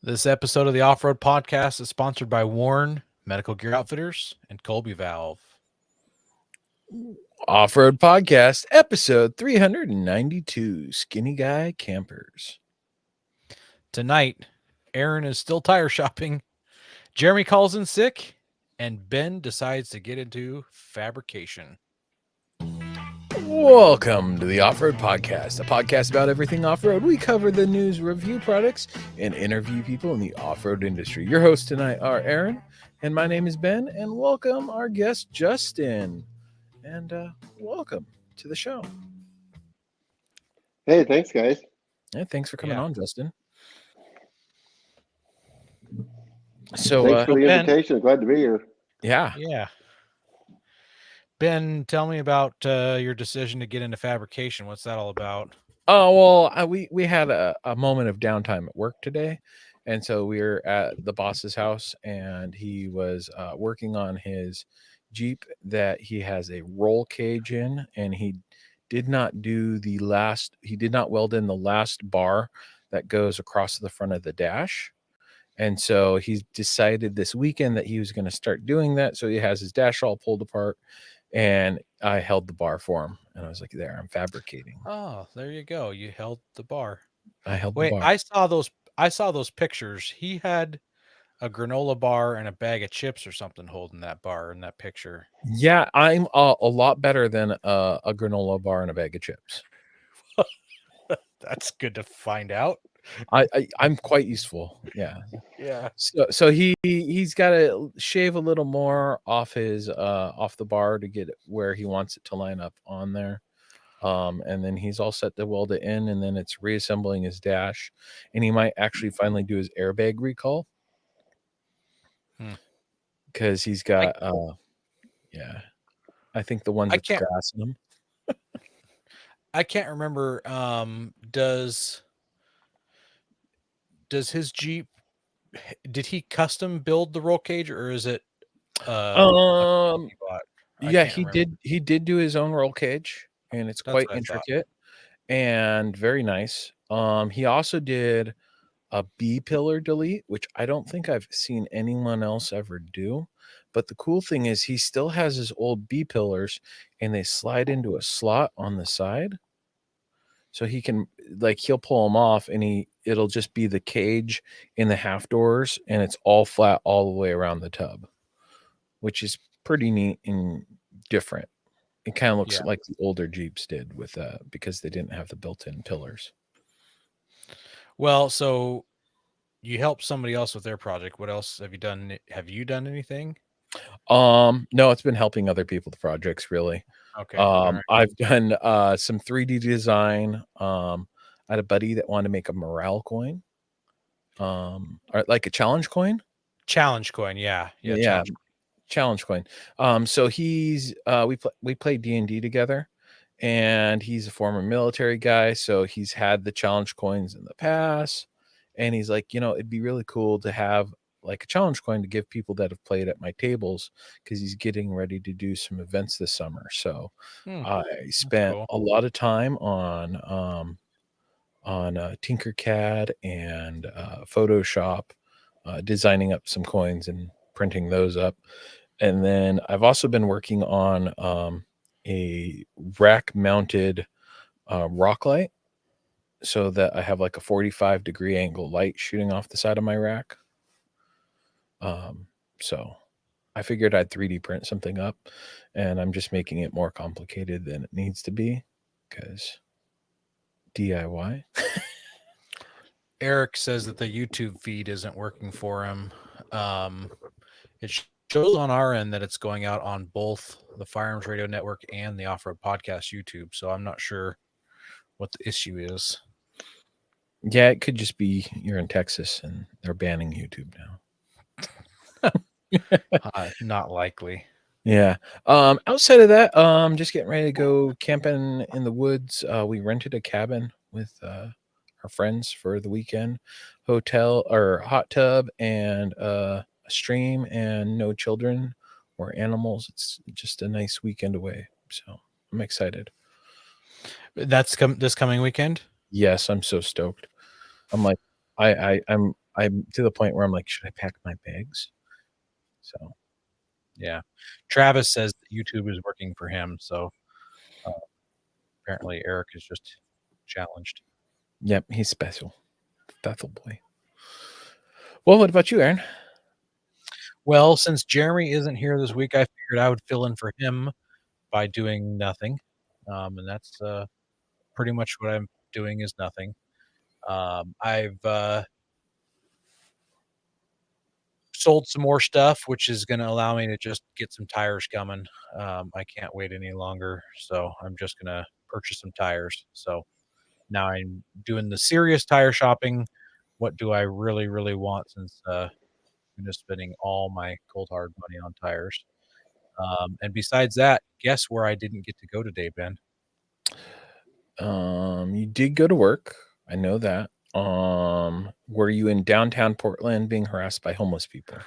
This episode of the Offroad Podcast is sponsored by Warren Medical Gear Outfitters and Colby Valve. Off-Road Podcast, episode 392, Skinny Guy Campers. Tonight, Aaron is still tire shopping, Jeremy calls in sick, and Ben decides to get into fabrication. Welcome to the Off-Road Podcast, a podcast about everything off-road. We cover the news, review products, and interview people in the off-road industry. Your hosts tonight are Aaron, and my name is Ben, and welcome our guest, Justin. And welcome to the show. Hey, thanks, guys. Yeah, thanks for coming Yeah. on, Justin. So, Thanks for the Ben- invitation. Glad to be here. yeah. Yeah. Ben, tell me about your decision to get into fabrication. What's that all about? Oh, well, we had a moment of downtime at work today. And so we were at the boss's house, and he was working on his Jeep that he has a roll cage in, and he did not weld in the last bar that goes across the front of the dash. And so he decided this weekend that he was going to start doing that. So he has his dash all pulled apart, and I held the bar for him. And I was like, there, I'm fabricating. Oh, there you go. You held the bar. I held Wait, the bar. I saw those pictures. He had a granola bar and a bag of chips or something holding that bar in that picture. Yeah, I'm a lot better than a granola bar and a bag of chips. That's good to find out. I'm quite useful. Yeah. Yeah. So he's got to shave a little more off his off the bar to get it where he wants it to line up on there. And then he's all set to weld it in, and then it's reassembling his dash, and he might actually finally do his airbag recall. Because he's got yeah. I think the one that's grassing him. I can't remember. Does his Jeep? Did he custom build the roll cage, or is it? Yeah, can't he remember. He did do his own roll cage, and it's That's quite what I thought. intricate and very nice. He also did a B pillar delete, which I don't think I've seen anyone else ever do. But the cool thing is he still has his old B pillars, and they slide into a slot on the side. So he can, like, he'll pull them off, and it'll just be the cage in the half doors, and it's all flat all the way around the tub, which is pretty neat and different. It kind of looks like the older Jeeps did with because they didn't have the built-in pillars. Well, so you helped somebody else with their project. What else have you done? Have you done anything? No, it's been helping other people's projects, really. Okay. Right. I've done some 3D design. I had a buddy that wanted to make a morale coin, or like a challenge coin. Challenge coin, yeah. Challenge coin. So he's we played D&D together, and he's a former military guy, so he's had the challenge coins in the past, and he's like, it'd be really cool to have like a challenge coin to give people that have played at my tables, because he's getting ready to do some events this summer. So I spent a lot of time on Tinkercad and Photoshop, designing up some coins and printing those up. And then I've also been working on a rack mounted rock light, so that I have like a 45-degree angle light shooting off the side of my rack. So I figured I'd 3D print something up, and I'm just making it more complicated than it needs to be, because DIY. Eric says that the YouTube feed isn't working for him. It shows on our end that it's going out on both the Firearms Radio Network and the Off-Road Podcast YouTube, so I'm not sure what the issue is. Yeah, it could just be you're in Texas and they're banning YouTube now. Not likely. Yeah. Outside of that, just getting ready to go camping in the woods. We rented a cabin with our friends for the weekend. Hotel or hot tub and a stream, and no children or animals. It's just a nice weekend away. So I'm excited. That's this coming weekend? Yes, I'm so stoked. I'm like, I'm I'm to the point where I'm like, should I pack my bags? So, Yeah. Travis says that YouTube is working for him, so, uh, apparently Eric is just challenged. yep, he's special. Bethel boy. Well, what about you, Aaron? Well, since Jeremy isn't here this week, I figured I would fill in for him by doing nothing, and that's, pretty much what I'm doing is nothing. I've, sold some more stuff, which is gonna allow me to just get some tires coming. I can't wait any longer, so I'm just gonna purchase some tires. So now I'm doing the serious tire shopping. What do I really, really want since, I'm just spending all my cold hard money on tires. And besides that, guess where I didn't get to go today, Ben? You did go to work. I know that. Were you in downtown Portland being harassed by homeless people?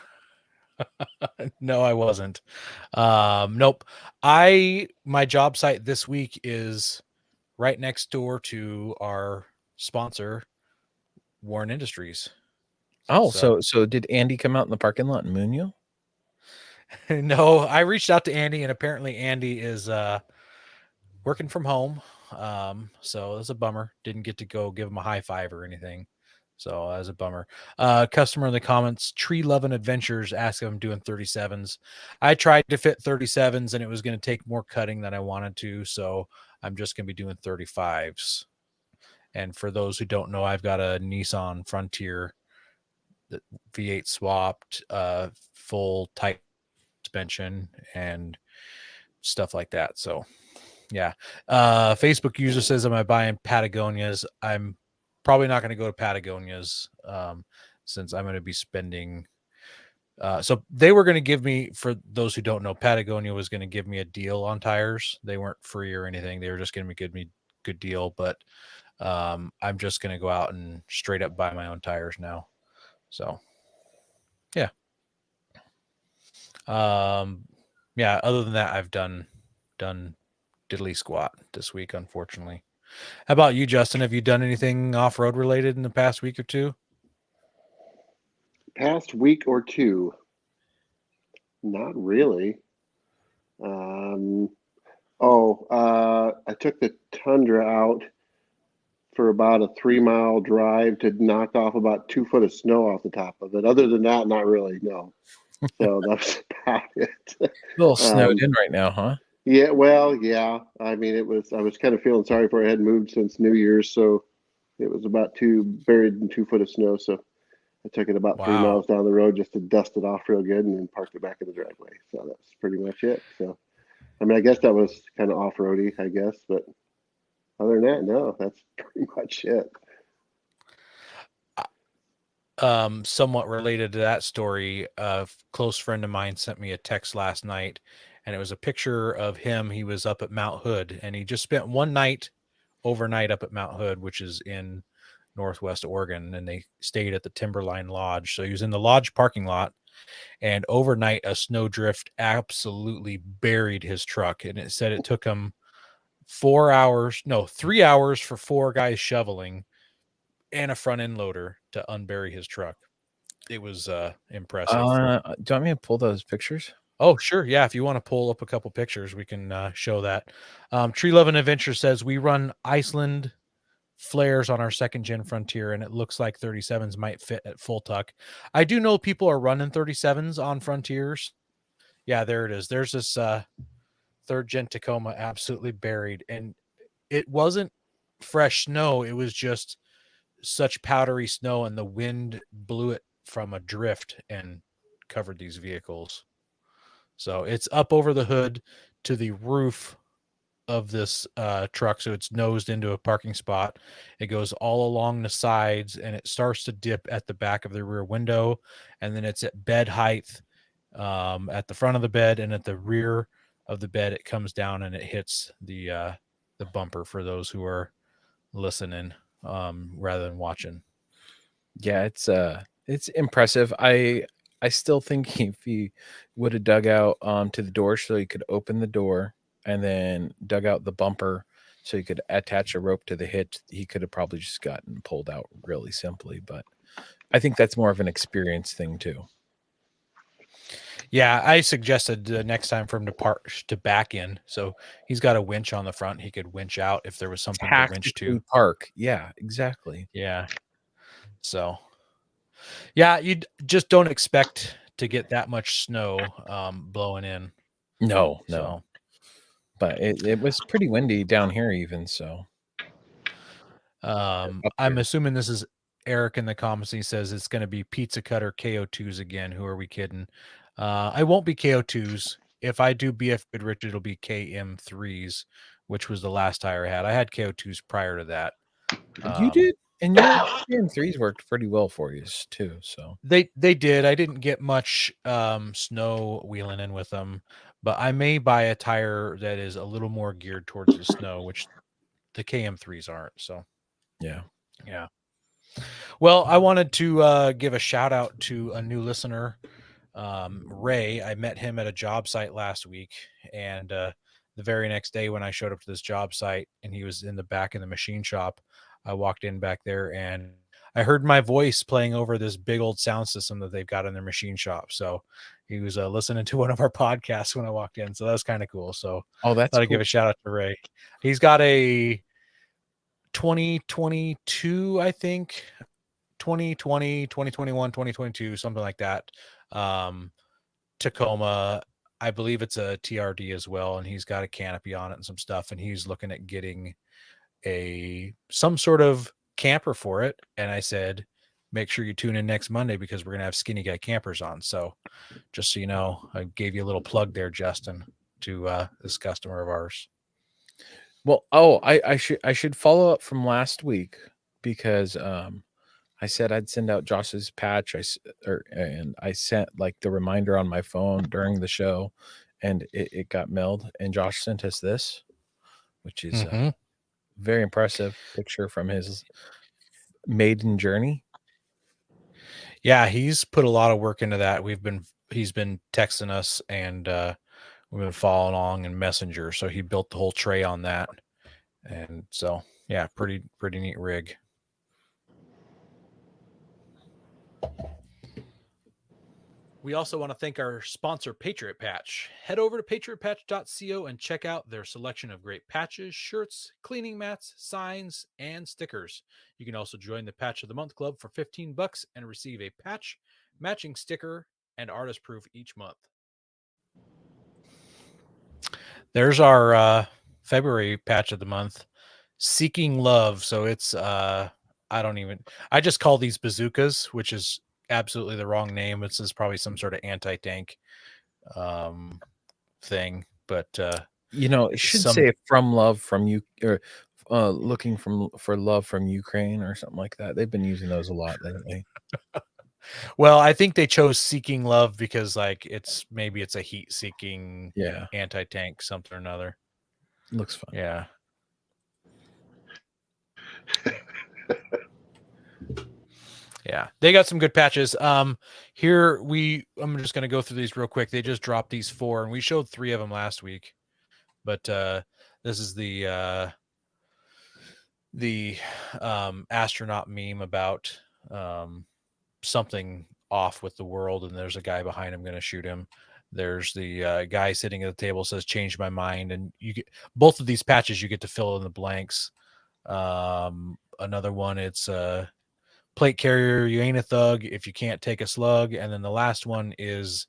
No, I wasn't. Nope. My job site this week is right next door to our sponsor, Warren Industries. Oh, So so did Andy come out in the parking lot and moon you? no, I reached out to Andy, and apparently Andy is working from home. So that's a bummer. Didn't get to go give him a high five or anything. So that's a bummer. Customer in the comments, Tree Loving Adventures, asked if I'm doing 37s. I tried to fit 37s, and it was going to take more cutting than I wanted to. So I'm just going to be doing 35s. And for those who don't know, I've got a Nissan Frontier V8 swapped, full type suspension and stuff like that. So yeah. Facebook user says, am I buying Patagonias? I'm probably not going to go to Patagonias, since I'm going to be spending. So they were going to give me, for those who don't know, Patagonia was going to give me a deal on tires. They weren't free or anything. They were just going to give me good deal, but I'm just going to go out and straight up buy my own tires now. So yeah. Um, yeah, other than that, I've done diddly squat this week, unfortunately. How about you, Justin? Have you done anything off-road related in the past week or two? Past week or two, not really. Um, I took the Tundra out for about a 3 mile drive to knock off about 2 foot of snow off the top of it. Other than that, not really, no. So that's about it. A little snowed Um, in right now, huh? yeah, well, yeah. I mean, I was kind of feeling sorry for it. I hadn't moved since New Year's, so it was about buried in 2 foot of snow. So I took it about three Wow. miles down the road just to dust it off real good and then parked it back in the driveway. So that's pretty much it. So, I mean, I guess that was kind of off roady, I guess. But other than that, no, that's pretty much it. Somewhat related to that story, a close friend of mine sent me a text last night, and it was a picture of him. He was up at Mount Hood, and he just spent one night overnight up at Mount Hood, which is in Northwest Oregon, and they stayed at the Timberline Lodge. So he was in the lodge parking lot, and overnight a snowdrift absolutely buried his truck. And it said it took him 4 hours, no, 3 hours for four guys shoveling and a front end loader to unbury his truck. It was impressive. Do you want me to pull those pictures? Oh, sure. Yeah. If you want to pull up a couple pictures, we can show that. Tree Loving Adventure says we run Iceland flares on our second gen Frontier, and it looks like 37s might fit at full tuck. I do know people are running 37s on Frontiers. Yeah, there it is. There's this third gen Tacoma absolutely buried, and it wasn't fresh snow. It was just such powdery snow, and the wind blew it from a drift and covered these vehicles. So it's up over the hood to the roof of this truck. So it's nosed into a parking spot. It goes all along the sides, and it starts to dip at the back of the rear window. And then it's at bed height, at the front of the bed, and at the rear of the bed, it comes down and it hits the bumper for those who are listening, rather than watching. Yeah, it's impressive. I still think if he would have dug out to the door so he could open the door and then dug out the bumper so he could attach a rope to the hitch, he could have probably just gotten pulled out really simply. But I think that's more of an experience thing too. Yeah, I suggested next time for him to back in. So he's got a winch on the front. He could winch out if there was something to winch Tactically to. park. Yeah, exactly. Yeah. So, yeah, you just don't expect to get that much snow blowing in. No. So, But it was pretty windy down here even, so up I'm here. assuming this is Eric in the comments. He says it's going to be Pizza Cutter KO2s again. Who are we kidding? I won't be KO2s. If I do BF Goodrich, it'll be KM3s, which was the last tire I had. I had KO2s prior to that. You did, and your KM3s worked pretty well for you too, so. They did. I didn't get much snow wheeling in with them, but I may buy a tire that is a little more geared towards the snow, which the KM3s aren't. So Yeah. yeah. Well, I wanted to give a shout out to a new listener, Ray. I met him at a job site last week, and the very next day when I showed up to this job site and he was in the back of the machine shop, I walked in back there and I heard my voice playing over this big old sound system that they've got in their machine shop. So he was listening to one of our podcasts when I walked in. So that was kind of cool. So Oh, that's thought I'd cool. give a shout out to Ray. He's got a 2022, I think, 2020, 2021, 2022, something like that. Tacoma, I believe it's a TRD as well, and he's got a canopy on it and some stuff, and he's looking at getting some sort of camper for it. And I said, make sure you tune in next Monday because we're gonna have skinny guy campers on. So just so you know, I gave you a little plug there, Justin, to this customer of ours. Well, I should follow up from last week because I said I'd send out Josh's patch. And I sent like the reminder on my phone during the show, and it got mailed. And Josh sent us this, which is Mhm. very impressive picture from his maiden journey. Yeah, he's put a lot of work into that. He's been texting us and we've been following along in Messenger. So he built the whole tray on that. And so yeah, pretty neat rig. We also want to thank our sponsor, Patriot Patch. Head over to patriotpatch.co and check out their selection of great patches, shirts, cleaning mats, signs, and stickers. You can also join the Patch of the Month Club for $15 and receive a patch, matching sticker, and artist proof each month. There's our February patch of the month, Seeking Love. So it's I just call these bazookas, which is absolutely the wrong name. This is probably some sort of anti-tank thing, but It should say from love from you, or looking for love from Ukraine or something like that. They've been using those a lot lately. well, I think they chose Seeking Love because like maybe it's a heat-seeking Yeah, anti-tank something or another. looks fun. Yeah. Yeah, they got some good patches. I'm just going to go through these real quick. They just dropped these 4 and we showed 3 of them last week. But this is the astronaut meme about something off with the world and there's a guy behind him going to shoot him. There's the guy sitting at the table says change my mind, and you get both of these patches, you get to fill in the blanks. Another one, it's plate carrier, you ain't a thug if you can't take a slug. And then the last one is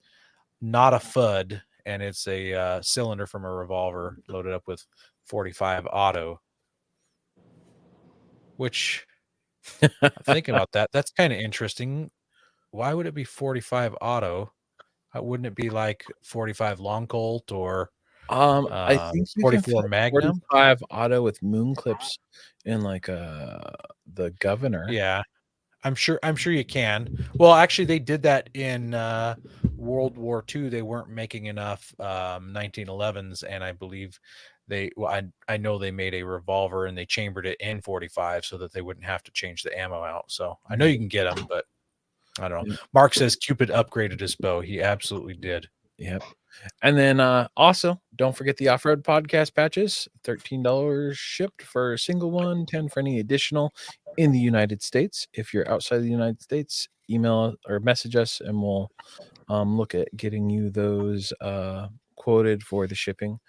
not a FUD, and it's a cylinder from a revolver loaded up with 45 auto, which I'm thinking about that. That's kind of interesting. Why would it be 45 auto? Wouldn't it be like 45 long Colt or I think you can 44 fit Magnum? 45 auto with moon clips in like the Governor. Yeah. I'm sure you can. Well, actually they did that in World War II. They weren't making enough 1911s, and I believe I know they made a revolver and they chambered it in 45 so that they wouldn't have to change the ammo out. So I know you can get them, but I don't know. Mark says Cupid upgraded his bow. He absolutely did. Yep. And then also don't forget the off-road podcast patches, $13 shipped for a single one, 10 for any additional. in the United States. If you're outside the United States, email or message us, and we'll look at getting you those quoted for the shipping.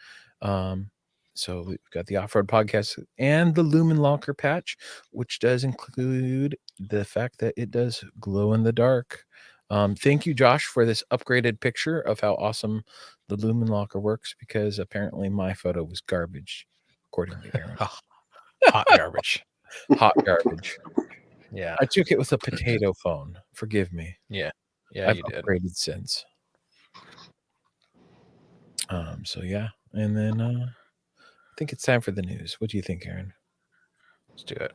So we've got the Off-Road Podcast and the Lumen Locker patch, which does include the fact that it does glow in the dark. Thank you, Josh, for this upgraded picture of how awesome the Lumen Locker works, because apparently my photo was garbage, according to Aaron. Hot garbage. Hot garbage. Yeah. I took it with a potato phone. Forgive me. Yeah. Yeah, I've you did. upgraded since. So yeah, and then I think it's time for the news. What do you think, Aaron? Let's do it.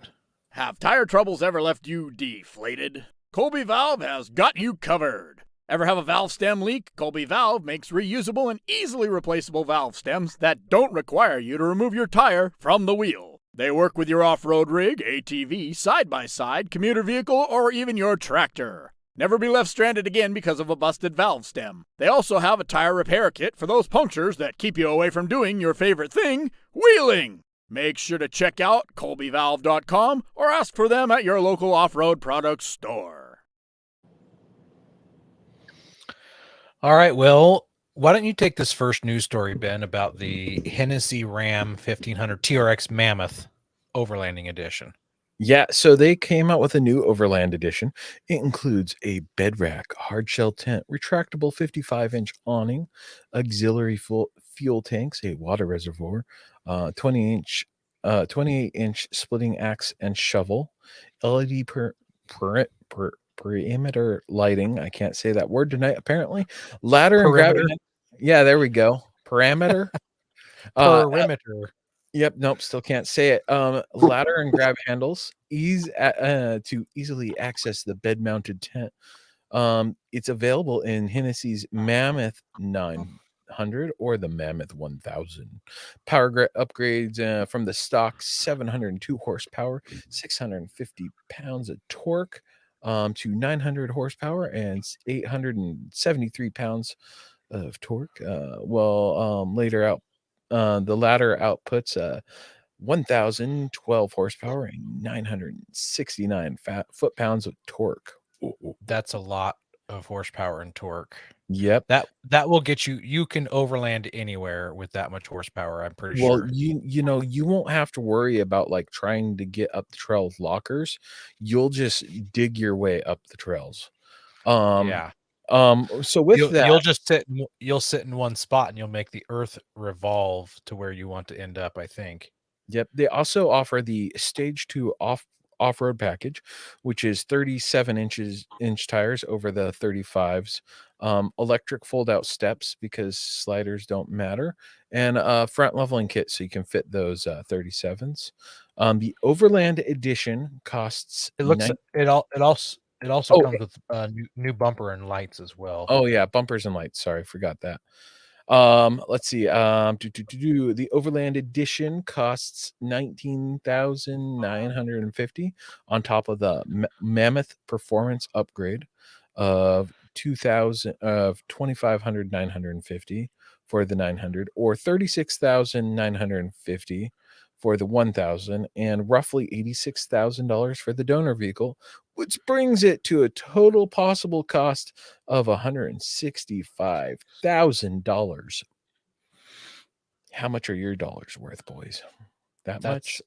Have tire troubles ever left you deflated? Colby Valve has got you covered. Ever have a valve stem leak? Colby Valve makes reusable and easily replaceable valve stems that don't require you to remove your tire from the wheel. They work with your off-road rig, ATV, side-by-side, commuter vehicle, or even your tractor. Never be left stranded again because of a busted valve stem. They also have a tire repair kit for those punctures that keep you away from doing your favorite thing, wheeling. Make sure to check out colbyvalve.com or ask for them at your local off-road products store. All right. Well, why don't you take this first news story, Ben, about the Hennessy Ram 1500 TRX Mammoth Overlanding Edition? Yeah, so they came out with a new Overland edition. It includes a bed rack, hardshell tent, retractable 55-inch awning, auxiliary fuel tanks, a water reservoir, 28-inch splitting axe and shovel, LED perimeter lighting. I can't say that word tonight, apparently. Ladder and grab. Yeah, there we go. Parameter. Perimeter. Yep, nope, still can't say it. Ladder and grab handles, to easily access the bed-mounted tent. It's available in Hennessy's Mammoth 900 or the Mammoth 1000. Power upgrades from the stock 702 horsepower, 650 pounds of torque, to 900 horsepower and 873 pounds of torque. Later out. The latter outputs 1,012 horsepower and 969 foot-pounds of torque. That's a lot of horsepower and torque. Yep. That will get you. You can overland anywhere with that much horsepower, I'm pretty Well, sure. you won't have to worry about like trying to get up the trail with lockers. You'll just dig your way up the trails. Yeah. So with that, you'll sit in one spot and you'll make the earth revolve to where you want to end up, I think. Yep. They also offer the Stage 2 off-road package, which is 37-inch tires over the 35s, electric fold-out steps because sliders don't matter, and a front leveling kit so you can fit those 37s. The Overland Edition costs. It also comes with new bumper and lights as well. Oh yeah, bumpers and lights. Sorry, forgot that. Let's see. The Overland Edition costs $19,950 on top of the Mammoth Performance upgrade of $2,950 for the 900, or $36,950 for the 1,000, and roughly $86,000 for the donor vehicle, which brings it to a total possible cost of $165,000. How much are your dollars worth, boys? Much?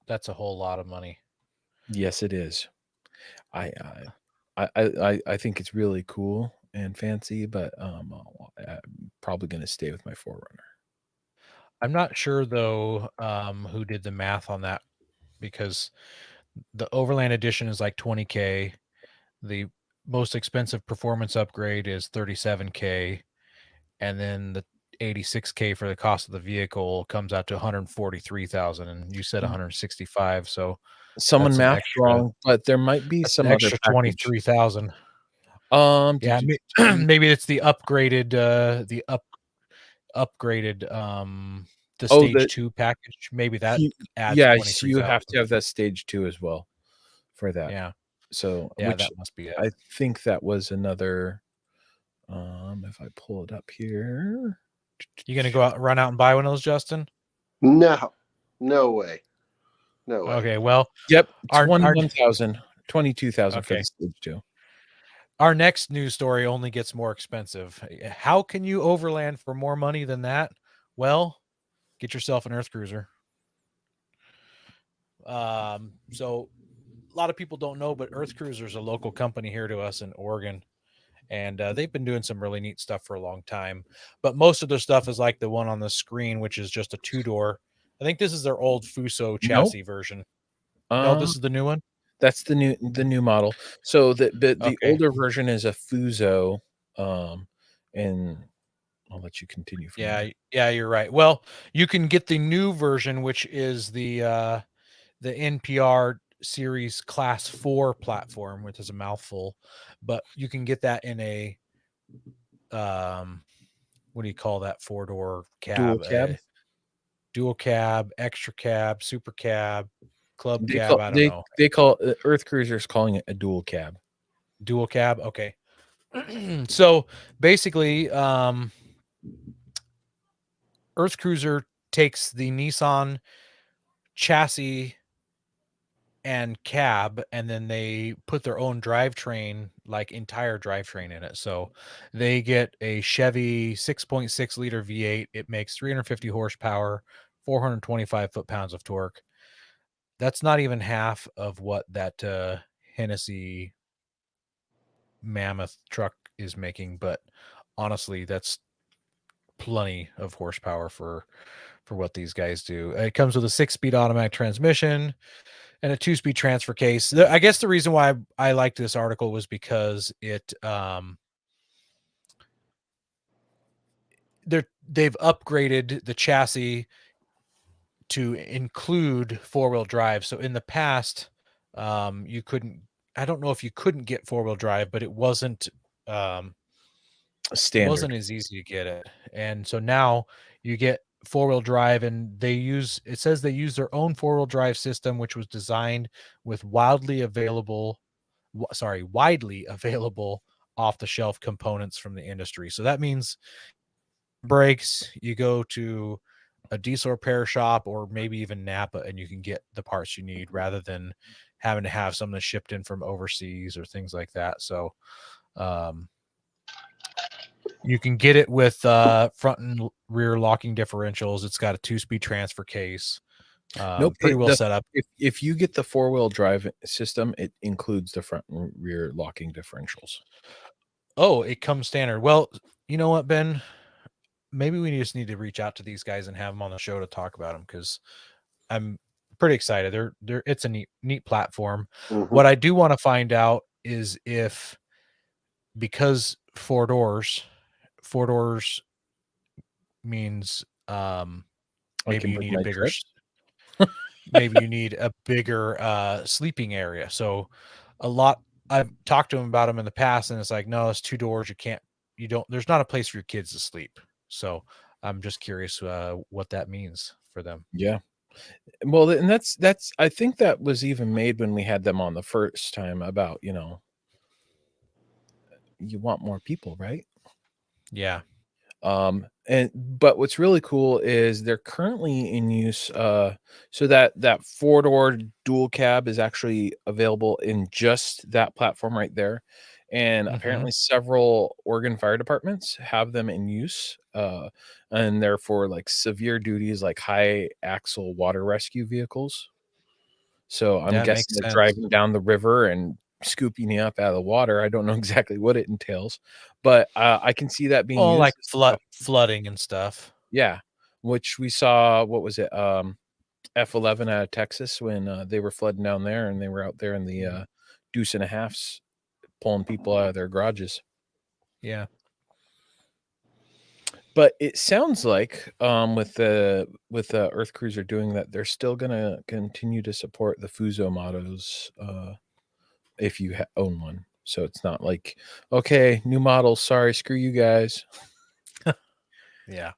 That's a whole lot of money. Yes, it is. I think it's really cool and fancy, but I'm probably going to stay with my 4Runner. I'm not sure though who did the math on that, because the Overland Edition is like $20K. The most expensive performance upgrade is $37K, and then the $86K for the cost of the vehicle comes out to $143,000, and you said $165,000, so someone mathed wrong, but there might be some other extra $23,000. Yeah, maybe it's the upgraded the Stage 2 package. Maybe that adds. Yeah, so you have to have that Stage 2 as well for that. Yeah. So yeah, that must be it. I think that was another. If I pull it up here, you gonna run out and buy one of those, Justin? No way. No way. Okay, well, Yep, our 21,000, 22,000 for Okay. the stage 2. our next news story only gets more expensive. How can you overland for more money than that? Well, get yourself an Earth Cruiser. So a lot of people don't know, but Earth Cruiser is a local company here to us in Oregon, and they've been doing some really neat stuff for a long time. But most of their stuff is like the one on the screen, which is just a 2-door. I think this is their old Fuso chassis version. No, this is the new one. That's the new model. So the Okay. older version is a Fuso, and I'll let you continue from there. Yeah, you're right. Well, you can get the new version, which is the NPR Series Class 4 platform, which is a mouthful, but you can get that in a what do you call that 4-door cab? Dual cab. Dual cab, extra cab, super cab, club They cab. call I don't know. they call Earth Cruiser's calling it a dual cab. Dual cab. Okay. So basically, Earth Cruiser takes the Nissan chassis and cab, and then they put their own drivetrain, like entire drivetrain in it. So they get a Chevy 6.6 liter V8. It makes 350 horsepower, 425 foot-pounds of torque. That's not even half of what that Hennessy Mammoth truck is making, but honestly, that's plenty of horsepower for what these guys do. It comes with a 6-speed automatic transmission and a 2-speed transfer case. I guess the reason why I liked this article was because they've upgraded the chassis to include 4-wheel drive. So in the past, you couldn't. I don't know if you couldn't get 4-wheel drive, but it wasn't Standard. wasn't as easy to get it. And so now you get 4-wheel drive, and it says they use their own 4-wheel drive system, which was designed with widely available off-the-shelf components from the industry. So that means brakes, you go to a diesel repair shop or maybe even Napa, and you can get the parts you need rather than having to have something shipped in from overseas or things like that. So you can get it with front and rear locking differentials. It's got a 2-speed transfer case. Nope, pretty well set up. If you get the 4-wheel drive system, it includes the front and rear locking differentials. Oh, it comes standard. Well, you know what, Ben? Maybe we just need to reach out to these guys and have them on the show to talk about them, because I'm pretty excited. It's a neat platform. Mm-hmm. What I do want to find out is if, because 4 doors means maybe you need a bigger maybe you need a bigger sleeping area. So I've talked to them about them in the past, and it's like, no, it's 2 doors. There's not a place for your kids to sleep. So I'm just curious what that means for them. Yeah. Well, and that's I think that was even made when we had them on the first time about, you want more people, right? Yeah. But what's really cool is they're currently in use. So that 4-door dual cab is actually available in just that platform right there. And apparently several Oregon fire departments have them in use. And they're for like severe duties, like high axle water rescue vehicles. So I'm guessing they're driving down the river and scooping you up out of the water. I don't know exactly what it entails, but I can see that being used. Like flooding and stuff. Yeah, which we saw. What was it? F11 out of Texas when they were flooding down there, and they were out there in the deuce and a halfs pulling people out of their garages. Yeah. But it sounds like with Earth Cruiser doing that, they're still gonna continue to support the Fuso models if you own one. So it's not like, okay, new model, sorry, screw you guys. Yeah.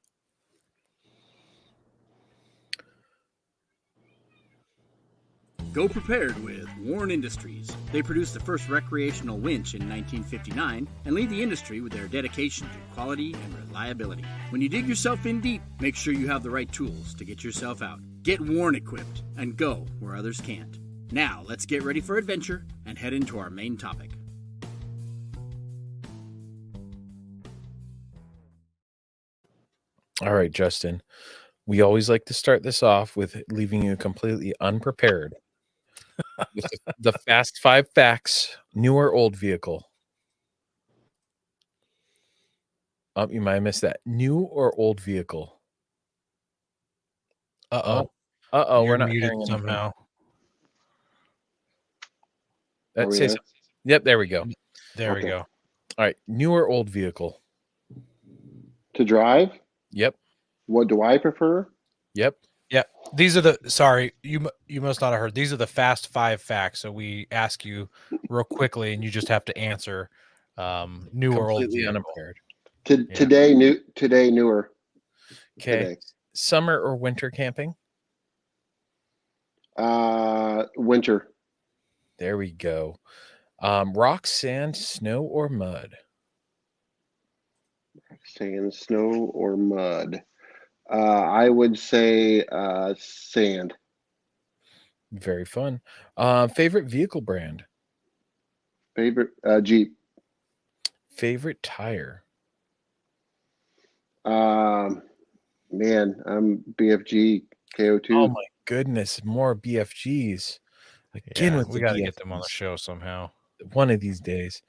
Go prepared with Warren Industries. They produced the first recreational winch in 1959 and lead the industry with their dedication to quality and reliability. When you dig yourself in deep, make sure you have the right tools to get yourself out. Get worn equipped and go where others can't. Now, let's get ready for adventure and head into our main topic. All right, Justin. We always like to start this off with leaving you completely unprepared. With the Fast 5 facts, new or old vehicle? You might have missed that. New or old vehicle? Uh-oh. We're You're not muted hearing anything. somehow. Are we Say there? something. Yep, there we go. There we Okay. go. All right, new or old vehicle? To drive? Yep, What do I prefer? yep. Yeah, these are the sorry, you must not have heard. These are the Fast 5 facts. So we ask you real quickly, and you just have to answer new or old Completely vehicle. unimpaired. Yeah. Today newer. Okay. Today. Summer or winter camping? Winter. There we go. Rock, sand, snow, or mud? Sand, snow, or mud. I would say sand. Very fun. Favorite vehicle brand? Favorite Jeep. Favorite tire? Man, I'm BFG KO2. Oh my goodness, more BFGs. Again Yeah, with we the got to get them on the BFGs. show somehow. One of these days.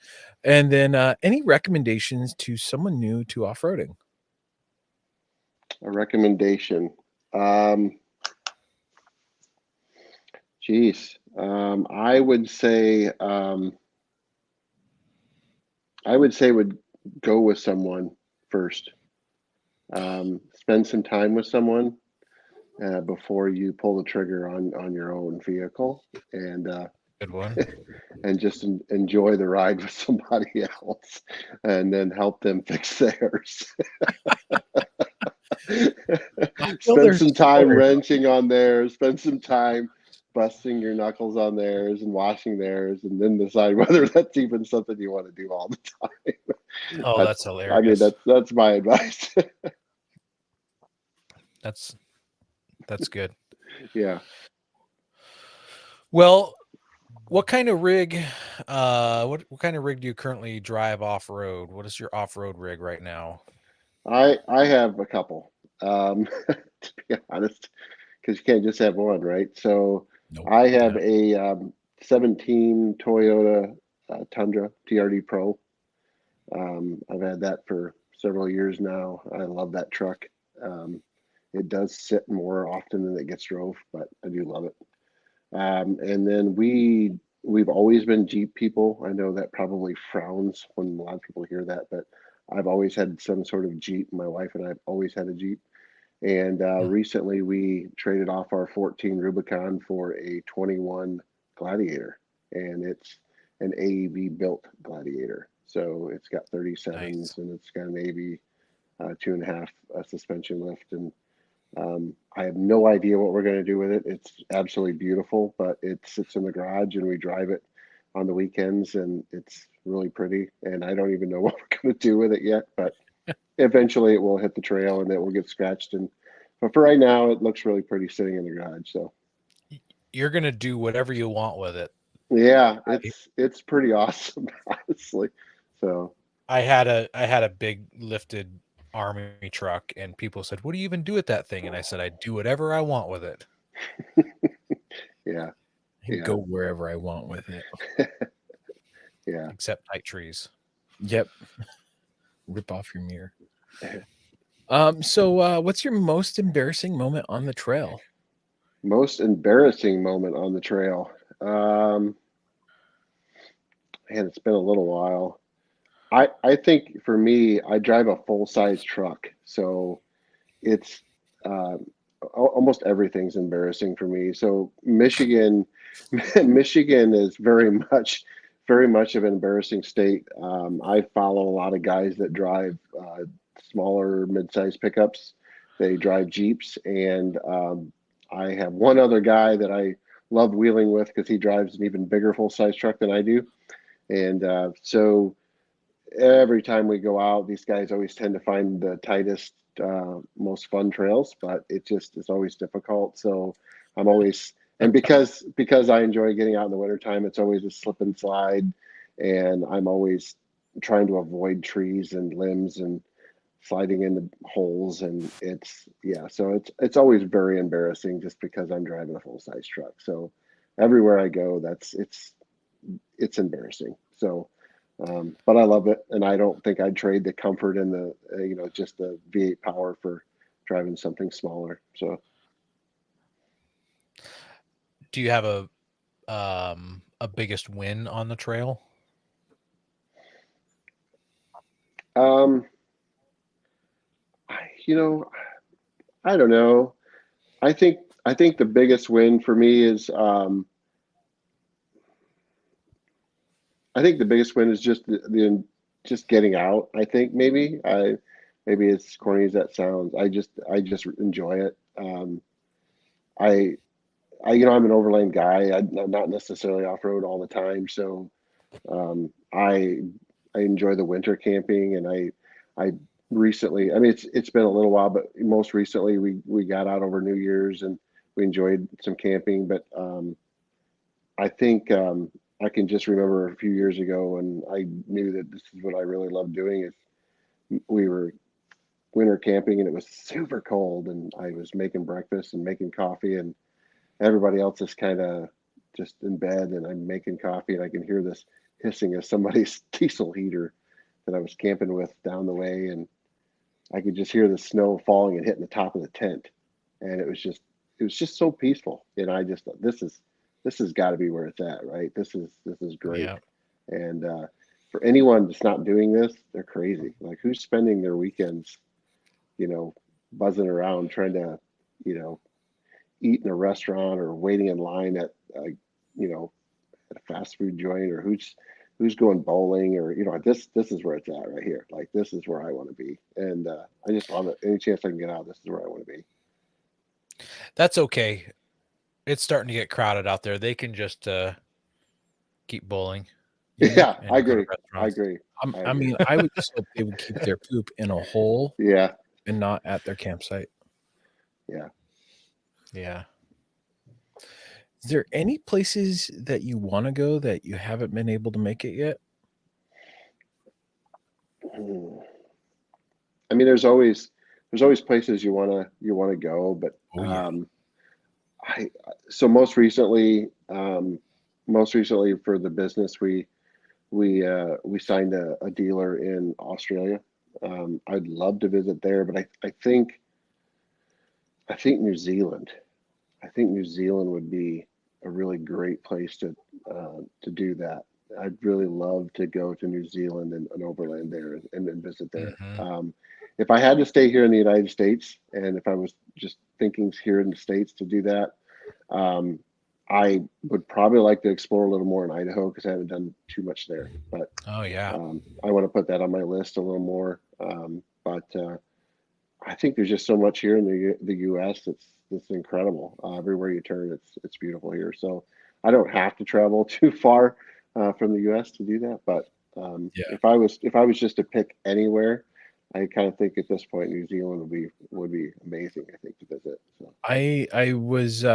And then any recommendations to someone new to off-roading? A recommendation. I would say would go with someone first. Spend some time with someone before you pull the trigger on your own vehicle, and Good one. and just enjoy the ride with somebody else, and then help them fix theirs. Spend some time wrenching on theirs. Spend some time busting your knuckles on theirs and washing theirs, and then decide whether that's even something you want to do all the time. Oh, that's hilarious. I mean, that's my advice. That's good. Yeah. Well, what kind of rig what kind of rig do you currently drive off-road? What is your off-road rig right now? I have a couple, to be honest, because you can't just have one, right? So Nope. I have a 17 Toyota Tundra TRD Pro. I've had that for several years now. I love that truck. It does sit more often than it gets drove, but I do love it. And then we've always been Jeep people. I know that probably frowns when a lot of people hear that, but I've always had some sort of Jeep. My wife and I have always had a Jeep. And recently we traded off our 14 Rubicon for a 21 Gladiator, and it's an AEV built Gladiator. So it's got 37s Nice. and it's got an AV 2.5 suspension lift. And I have no idea what we're going to do with it. It's absolutely beautiful, but it sits in the garage and we drive it on the weekends, and it's really pretty. And I don't even know what we're going to do with it yet, but eventually it will hit the trail and it will get scratched. But for right now, it looks really pretty sitting in the garage. So You're going to do whatever you want with it. yeah, it's pretty awesome, honestly. So I had a big lifted army truck, and people said, "What do you even do with that thing?" And I said, "I do whatever I want with it." yeah, I can go wherever I want with it. yeah. Except tight trees. Yep. Rip off your mirror. So what's your most embarrassing moment on the trail? Most embarrassing moment on the trail. Man, it's been a little while. I think for me, I drive a full-size truck, so it's almost everything's embarrassing for me. So Michigan is very much of an embarrassing state. I follow a lot of guys that drive smaller mid-sized pickups. They drive Jeeps, and I have one other guy that I love wheeling with because he drives an even bigger full-size truck than I do. And so every time we go out, these guys always tend to find the tightest most fun trails, but it's always difficult. So I'm always, and because I enjoy getting out in the wintertime, it's always a slip and slide, and I'm always trying to avoid trees and limbs and sliding into holes, and so it's always very embarrassing just because I'm driving a full size truck. So everywhere I go, it's embarrassing. So but I love it, and I don't think I'd trade the comfort and the just the V8 power for driving something smaller. So Do you have a biggest win on the trail? um, I don't know. I think the biggest win for me is I think the biggest win is just just getting out. I think maybe as corny as that sounds, I just enjoy it. I I'm an overland guy. I'm not necessarily off road all the time, so um, I I enjoy the winter camping, and I recently, I mean, it's been a little while, but most recently we got out over New Year's and we enjoyed some camping. But I think I can just remember a few years ago when I knew that this is what I really loved doing. Is we were winter camping and it was super cold, and I was making breakfast and making coffee, and everybody else is kind of just in bed, and I'm making coffee, and I can hear this hissing of somebody's diesel heater that I was camping with down the way, and I could just hear the snow falling and hitting the top of the tent, and it was just so peaceful, and I just thought this has got to be where it's at, right? This is great, Yeah. and for anyone that's not doing this, they're crazy. Like, who's spending their weekends, you know, buzzing around trying to, you know, eat in a restaurant or waiting in line at you know, at a fast food joint, or who's going bowling, or this is where it's at right here. Like, this is where I want to be, and I just love it. Any chance I can get out, this is where I want to be. That's okay. It's starting to get crowded out there. They can just keep bowling. Yeah, And I go to agree. I restaurants. agree. I mean, I would just hope they would keep their poop in a hole Yeah, and not at their campsite. yeah. Yeah. Is there any places that you want to go that you haven't been able to make it yet? Hmm. I mean, there's always places you wanna go, but Oh yeah. I so most recently for the business, we signed a dealer in Australia. I'd love to visit there, but I think New Zealand. I think New Zealand would be a really great place to do that. I'd really love to go to New Zealand and overland there and visit there. Hmm. If I had to stay here in the United States, and if I was just thinking here in the States to do that, um, I would probably like to explore a little more in Idaho because I haven't done too much there. But Oh yeah. I want to put that on my list a little more. But I think there's just so much here in the U.S. It's incredible. Everywhere you turn, it's beautiful here. So I don't have to travel too far from the U.S. to do that. But Yeah. if I was just to pick anywhere, I kind of think at this point New Zealand would be amazing. I think to visit. So I was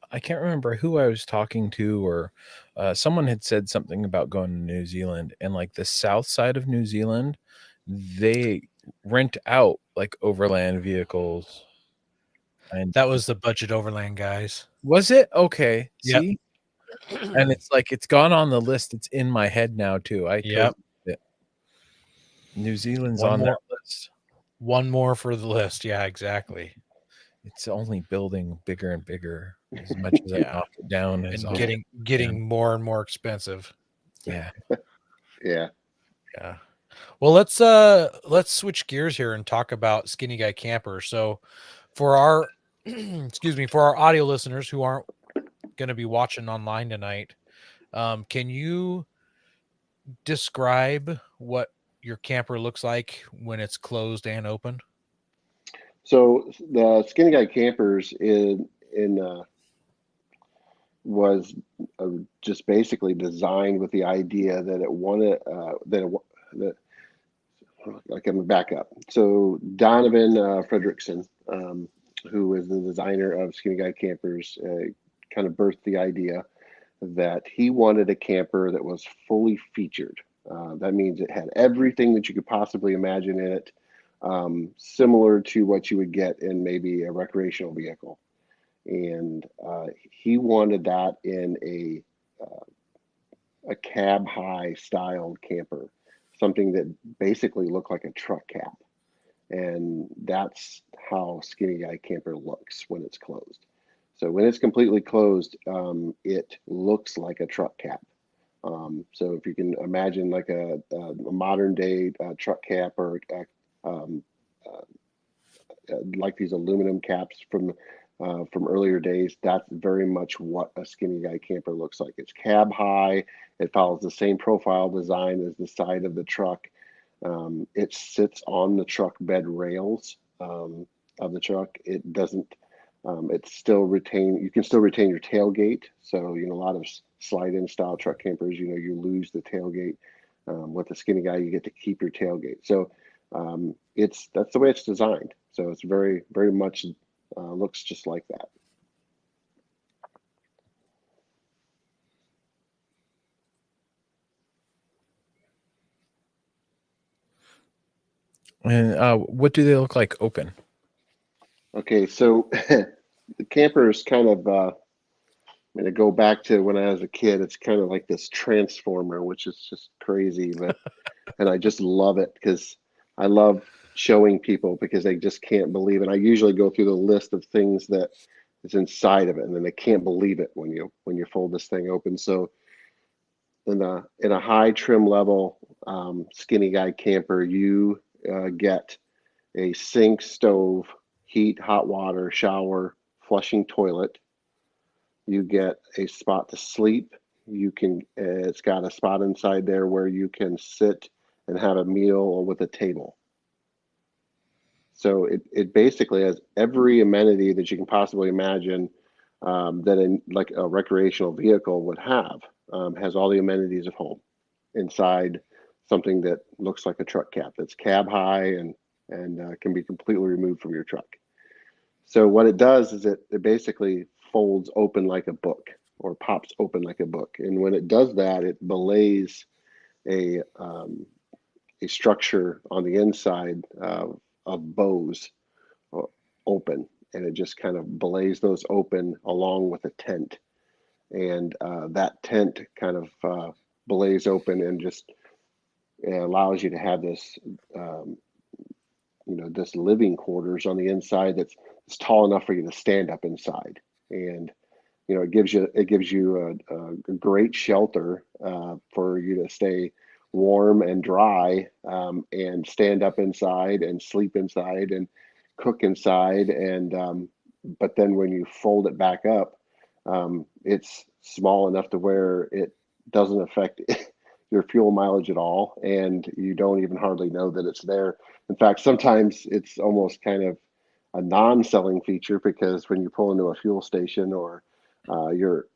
I can't remember who I was talking to, or someone had said something about going to New Zealand, and like the south side of New Zealand, they rent out like overland vehicles. And That was the budget overland guys. was it okay? Yep. See, and it's like it's gone on the list. It's in my head now too. I Yep. totally get it. New Zealand's One on more. that list. One more for the list. Yeah, exactly. It's only building bigger and bigger as much as I Yeah. knock it down. As And often getting more and more expensive. yeah. yeah, Yeah. Well, let's switch gears here and talk about Skinny Guy Camper. So for our excuse me, for our audio listeners who aren't going to be watching online tonight, can you describe what your camper looks like when it's closed and open? so the Skinny Guy Campers in was just basically designed with the idea that it wanted that like I'm back up. So Donovan Fredrickson, who is the designer of Skinny Guy Campers, kind of birthed the idea that he wanted a camper that was fully featured. That means it had everything that you could possibly imagine in it, similar to what you would get in maybe a recreational vehicle. And he wanted that in a cab high styled camper, something that basically looked like a truck cab. And that's how Skinny Guy Camper looks when it's closed. So when it's completely closed, it looks like a truck cab. So if you can imagine like a modern day truck cap, or like these aluminum caps from earlier days, that's very much what a Skinny Guy Camper looks like. It's cab high. It follows the same profile design as the side of the truck. It sits on the truck bed rails of the truck. It doesn't. It's still retain. You can still retain your tailgate. So a lot of slide-in style truck campers, you lose the tailgate. With the Skinny Guy, you get to keep your tailgate. So that's the way it's designed. So it's very, very much looks just like that. And what do they look like open? Okay, so the camper is kind of, I'm going to go back to when I was a kid. It's kind of like this transformer, which is just crazy, and I just love it because I love showing people because they just can't believe it. I usually go through the list of things that is inside of it, and then they can't believe it when you fold this thing open. So in a high trim level Skinny Guy camper, you get a sink, stove, heat, hot water, shower, flushing toilet. You get a spot to sleep. It's got a spot inside there where you can sit and have a meal with a table. So it basically has every amenity that you can possibly imagine that like a recreational vehicle would have. Has all the amenities of home inside something that looks like a truck cab, that's cab high and can be completely removed from your truck. So what it does is it basically folds open like a book, or pops open like a book. And when it does that, it belays a structure on the inside of bows open, and it just kind of belays those open along with a tent. And that tent kind of belays open and just allows you to have this this living quarters on the inside that's tall enough for you to stand up inside. And it gives you a great shelter for you to stay warm and dry, and stand up inside and sleep inside and cook inside. And but then when you fold it back up, it's small enough to where it doesn't affect your fuel mileage at all, and you don't even hardly know that it's there. In fact, sometimes it's almost kind of a non-selling feature, because when you pull into a fuel station, or you're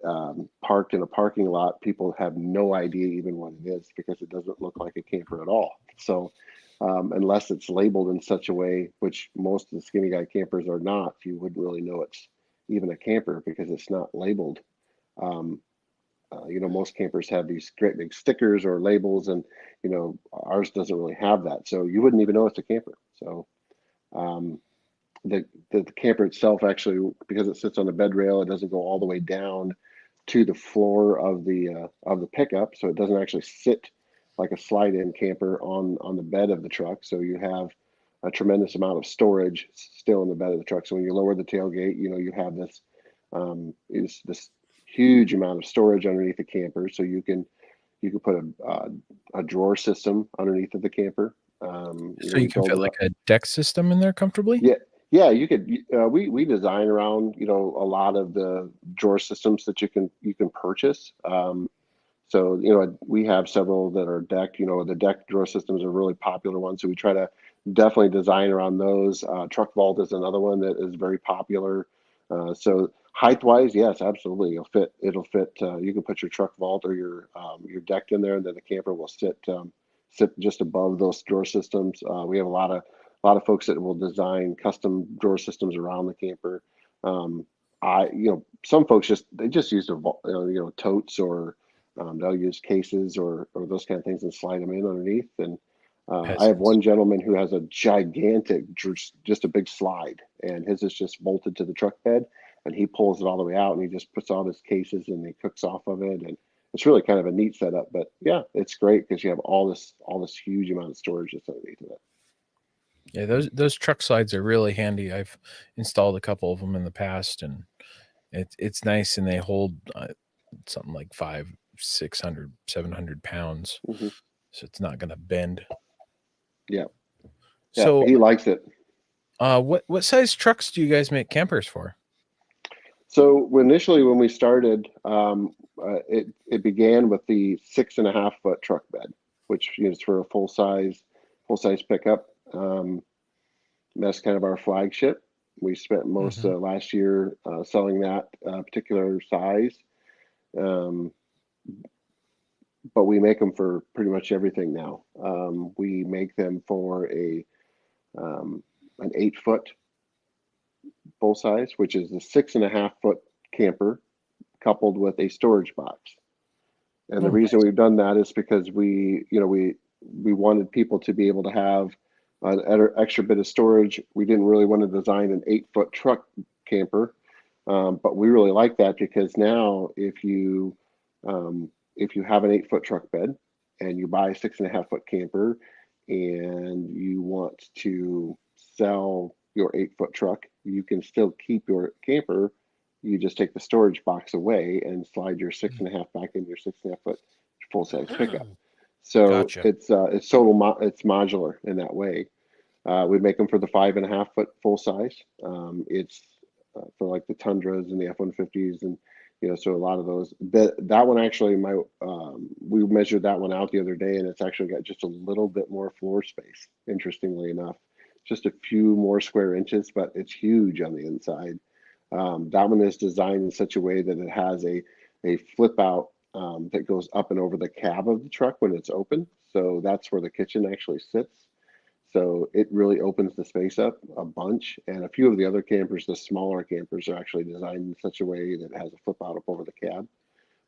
parked in a parking lot, people have no idea even what it is, because it doesn't look like a camper at all. So unless it's labeled in such a way, which most of the Skinny Guy campers are not, you wouldn't really know it's even a camper because it's not labeled. Most campers have these great big stickers or labels, and ours doesn't really have that, so you wouldn't even know it's a camper. So the camper itself, actually, because it sits on the bed rail, it doesn't go all the way down to the floor of the pickup, so it doesn't actually sit like a slide-in camper on the bed of the truck. So you have a tremendous amount of storage still in the bed of the truck. So when you lower the tailgate, you have this huge amount of storage underneath the camper. So you can put a drawer system underneath of the camper. So you can fit like a deck system in there comfortably? Yeah, you could. We design around a lot of the drawer systems that you can purchase. So we have several that are decked. The deck drawer systems are really popular ones, so we try to definitely design around those. Truck vault is another one that is very popular. So height wise, yes, absolutely, it'll fit. You can put your truck vault or your deck in there, and then the camper will sit sit just above those drawer systems. We have a lot of folks that will design custom drawer systems around the camper. Some folks just use totes, or they'll use cases or those kind of things and slide them in underneath. And I have one gentleman who has a gigantic, just a big slide, and his is just bolted to the truck bed, and he pulls it all the way out, and he just puts all his cases and he cooks off of it, and it's really kind of a neat setup. But yeah, it's great because you have all this huge amount of storage that's underneath of it. Yeah, those truck slides are really handy. I've installed a couple of them in the past, and it's nice, and they hold something like 500, 600, 700 pounds, so it's not going to bend. Yeah. So he likes it. What size trucks do you guys make campers for? So initially, when we started, it began with the 6.5 foot truck bed, which is for a full size pickup. That's kind of our flagship. We spent most last year selling that particular size, but we make them for pretty much everything now. We make them for an 8 foot full size, which is the 6.5 foot camper coupled with a storage box. And the reason we've done that is because we wanted people to be able to have an extra bit of storage. We didn't really want to design an 8 foot truck camper, but we really like that because now if you have an 8 foot truck bed and you buy a 6.5 foot camper and you want to sell your 8 foot truck, you can still keep your camper. You just take the storage box away and slide your 6.5 back in your 6.5 foot full size pickup. So Gotcha. it's modular in that way. We make them for the 5.5 foot full size. It's for like the Tundras and the F-150s, and so a lot of those. That one actually, we measured that one out the other day, and it's actually got just a little bit more floor space. Interestingly enough, just a few more square inches, but it's huge on the inside. That one is designed in such a way that it has a flip out that goes up and over the cab of the truck when it's open. So that's where the kitchen actually sits. So it really opens the space up a bunch. And a few of the other campers, the smaller campers, are actually designed in such a way that it has a flip out up over the cab.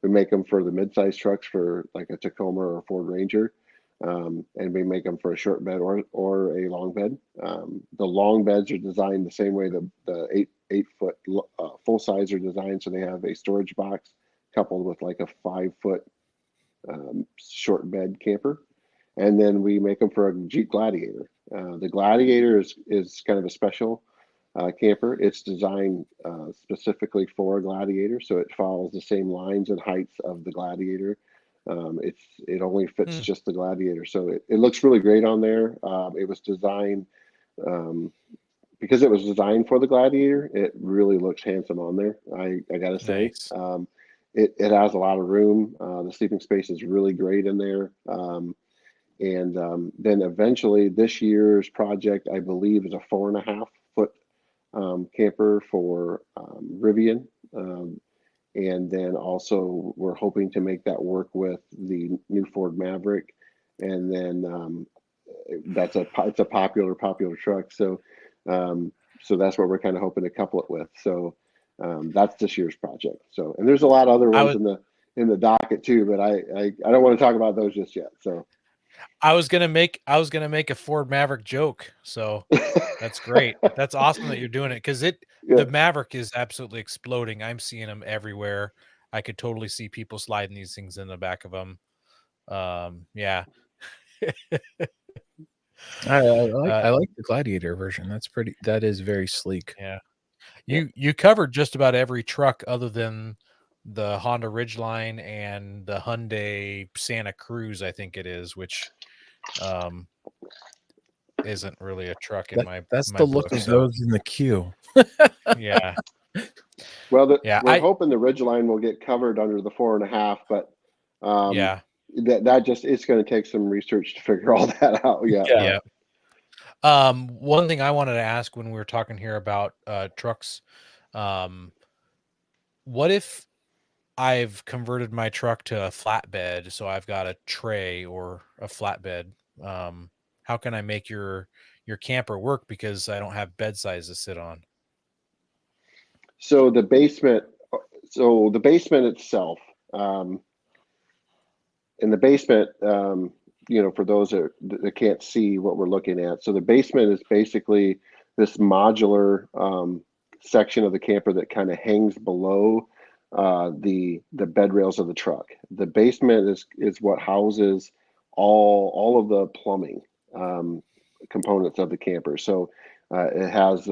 We make them for the mid-size trucks for like a Tacoma or a Ford Ranger. And we make them for a short bed or a long bed. The long beds are designed the same way the 8 foot full size are designed. So they have a storage box coupled with like a 5 foot short bed camper. And then we make them for a Jeep Gladiator. The Gladiator is kind of a special camper. It's designed specifically for a Gladiator, so it follows the same lines and heights of the Gladiator. It only fits just the Gladiator, so it looks really great on there. It was designed because it was designed for the Gladiator. It really looks handsome on there. I gotta say, Nice. it has a lot of room. The sleeping space is really great in there. And then eventually this year's project, I believe, is a 4.5 foot camper for Rivian. And then also we're hoping to make that work with the new Ford Maverick. And then it's a popular truck. So that's what we're kind of hoping to couple it with. So that's this year's project. So, and there's a lot of other ones in the docket too, but I don't want to talk about those just yet. So I was gonna make a Ford Maverick joke, so that's great. That's awesome that you're doing it because the Maverick is absolutely exploding. I'm seeing them everywhere. I could totally see people sliding these things in the back of them. Yeah. I like the Gladiator version. That is very sleek. Yeah. You covered just about every truck other than the Honda Ridgeline and the Hyundai Santa Cruz, I think it is, which isn't really a truck in That's my the look book, of those in the queue. yeah. Well, we're hoping the Ridgeline will get covered under the 4.5, but yeah. that just, it's going to take some research to figure all that out. Yeah. One thing I wanted to ask when we were talking here about trucks, what if I've converted my truck to a flatbed, so I've got a tray or a flatbed. How can I make your camper work because I don't have bed size to sit on? So the basement, itself, um, in the basement, for those that can't see what we're looking at, so the basement is basically this modular section of the camper that kind of hangs below the bed rails of the truck. The basement is what houses all of the plumbing components of the camper. So it has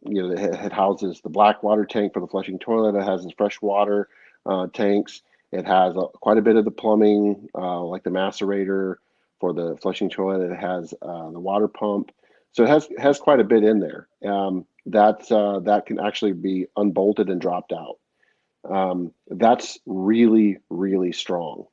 it houses the black water tank for the flushing toilet. It has the fresh water tanks. It has quite a bit of the plumbing, like the macerator for the flushing toilet. It has the water pump. So it has quite a bit in there. That can actually be unbolted and dropped out. That's really, really strong.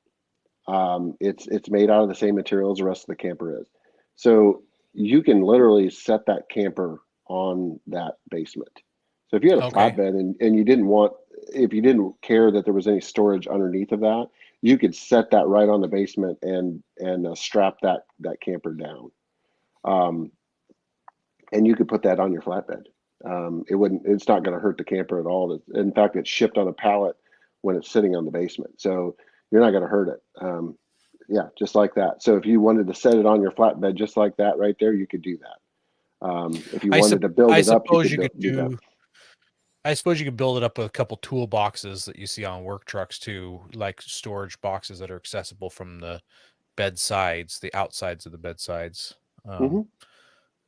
It's made out of the same material as the rest of the camper is. So you can literally set that camper on that basement. So if you had a Okay. flatbed and you didn't want, if you didn't care that there was any storage underneath of that, you could set that right on the basement and strap that camper down. Um, and you could put that on your flatbed. It's not going to hurt the camper at all. In fact, it's shipped on a pallet when it's sitting on the basement. So you're not going to hurt it. Yeah, just like that. So if you wanted to set it on your flatbed just like that right there, you could do that. If you wanted to build I it up, you suppose could you could do that. I suppose you could build it up with a couple toolboxes that you see on work trucks too, like storage boxes that are accessible from the bed sides, the outsides of the bed sides. Hmm.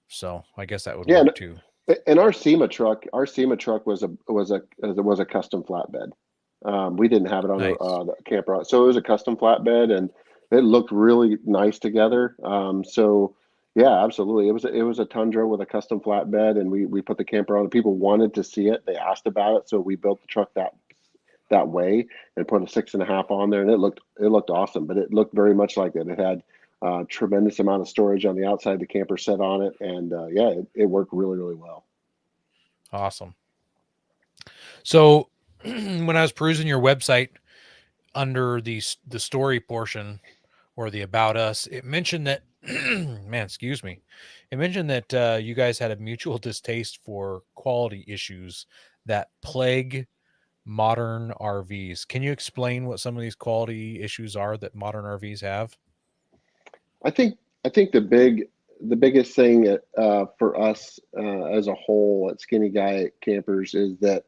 So I guess that would Yeah, work too. and our SEMA truck was a custom flatbed. We didn't have it on Nice. the camper, so it was a custom flatbed, and it looked really nice together. So yeah, absolutely, it was a Tundra with a custom flatbed, and we put the camper on it. People wanted to see it; they asked about it, so we built the truck that way and put a 6.5 on there, and it looked awesome. But it looked very much like it. It had tremendous amount of storage on the outside. The camper set on it, and yeah, it worked really, really well. Awesome. So when I was perusing your website under the story portion or the about us, it mentioned that man, excuse me. It mentioned that you guys had a mutual distaste for quality issues that plague modern RVs. Can you explain what some of these quality issues are that modern RVs have? I think the biggest thing for us as a whole at Skinny Guy Campers is that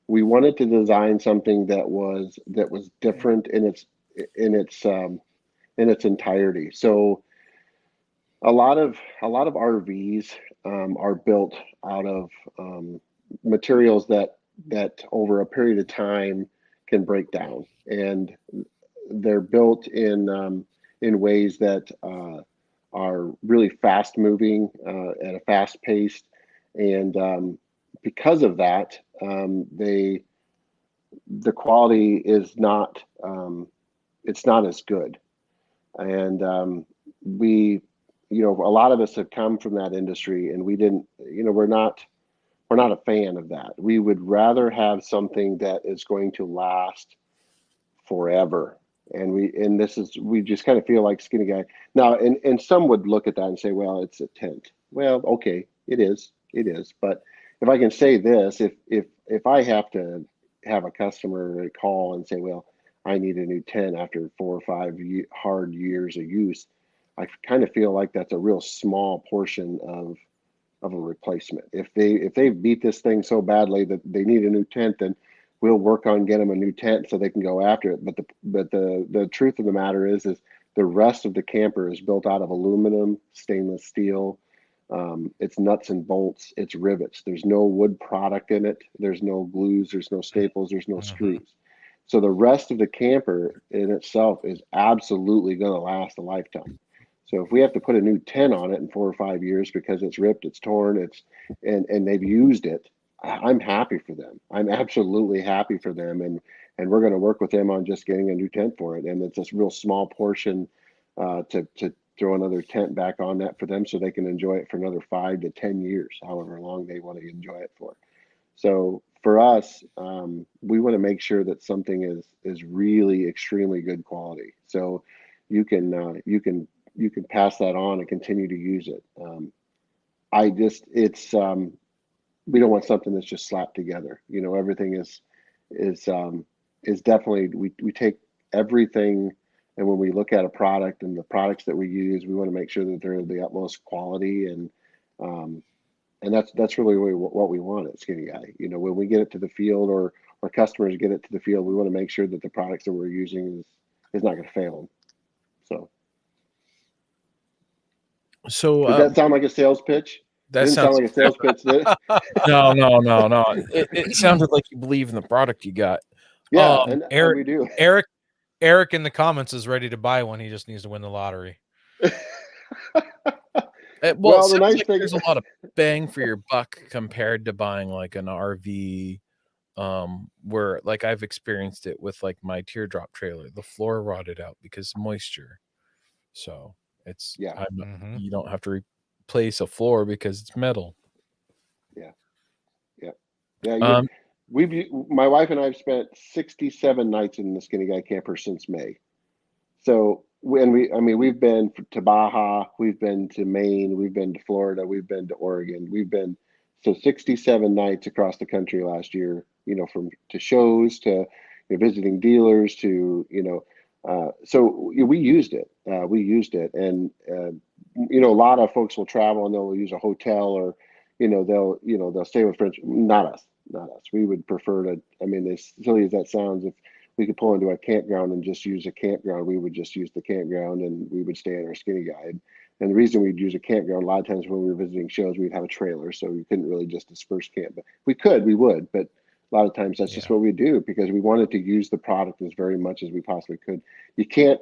we wanted to design something that was different in its in its entirety. So a lot of RVs are built out of materials that over a period of time can break down, and they're built in ways that are really fast moving at a fast pace, and because of that, the quality is not it's not as good, and we a lot of us have come from that industry, and we didn't we're not a fan of that. We would rather have something that is going to last forever. And this is we just kind of feel like Skinny Guy now, and some would look at that and say, well, it's a tent. Well, okay, it is. But if I can say this, if I have to have a customer call and say, well, I need a new tent after 4 or 5 hard years of use, I kind of feel like that's a real small portion of a replacement. If they beat this thing so badly that they need a new tent, then we'll work on getting them a new tent so they can go after it. But the truth of the matter is the rest of the camper is built out of aluminum, stainless steel. It's nuts and bolts. It's rivets. There's no wood product in it. There's no glues. There's no staples. There's no Mhm. screws. So the rest of the camper in itself is absolutely going to last a lifetime. So if we have to put a new tent on it in 4 or 5 years because it's ripped, it's torn, and they've used it, I'm happy for them. I'm absolutely happy for them, and we're going to work with them on just getting a new tent for it. And it's a real small portion to throw another tent back on that for them so they can enjoy it for another 5 to 10 years, however long they want to enjoy it for. So for us, we want to make sure that something is really extremely good quality. So you can pass that on and continue to use it. We don't want something that's just slapped together. Everything is definitely, we take everything, and when we look at a product and the products that we use, we want to make sure that they're the utmost quality, and that's really what we want at Skinny Guy. When we get it to the field, or customers get it to the field, we want to make sure that the products that we're using is not going to fail them. So Did that sound like a sales pitch? that Didn't sound sounds like a sales pitch, did it? no. It sounded like you believe in the product you got. Yeah, Um, and we do. Eric in the comments is ready to buy one. He just needs to win the lottery. Well, the nice thing, there's a lot of bang for your buck compared to buying like an RV, where like I've experienced it with like my teardrop trailer. The floor rotted out because of moisture. So it's you don't have to replace a floor because it's metal. Yeah. My wife and I have spent 67 nights in the Skinny Guy camper since May. So we've been to Baja, we've been to Maine, we've been to Florida, we've been to Oregon, 67 nights across the country last year. From to shows to visiting dealers to so we used it. And a lot of folks will travel and they'll use a hotel, or they'll stay with friends. Not us. We would prefer to. As silly as that sounds, if we could pull into a campground and just use a campground, we would just use the campground and we would stay in our Skinny Guide. And the reason we'd use a campground, a lot of times when we were visiting shows, we'd have a trailer, so we couldn't really just disperse camp. But we would, but a lot of times that's just what we do, because we wanted to use the product as very much as we possibly could. You can't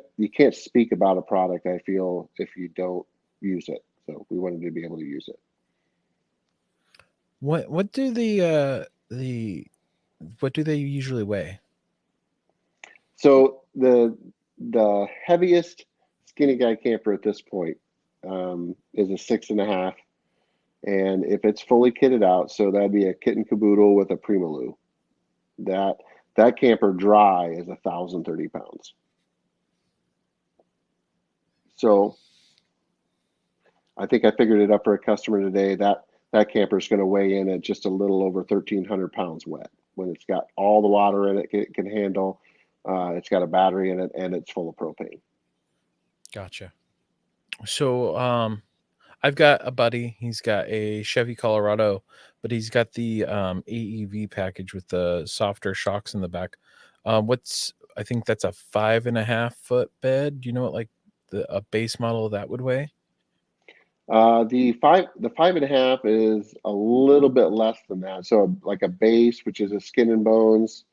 speak about a product, I feel, if you don't use it. So we wanted to be able to use it. What do what do they usually weigh? So the heaviest Skinny Guy camper at this point is a 6.5, and if it's fully kitted out, so that'd be a kit and caboodle with a Primaloo. That camper dry is 1,030 pounds. So I think I figured it up for a customer today. That camper is going to weigh in at just a little over 1,300 pounds wet, when it's got all the water in it can handle. It's got a battery in it, and it's full of propane. Gotcha. So I've got a buddy. He's got a Chevy Colorado, but he's got the AEV package with the softer shocks in the back. I think that's a 5.5 foot bed. Do you know what like a base model of that would weigh? The 5.5 is a little bit less than that. So like a base, which is a skin and bones,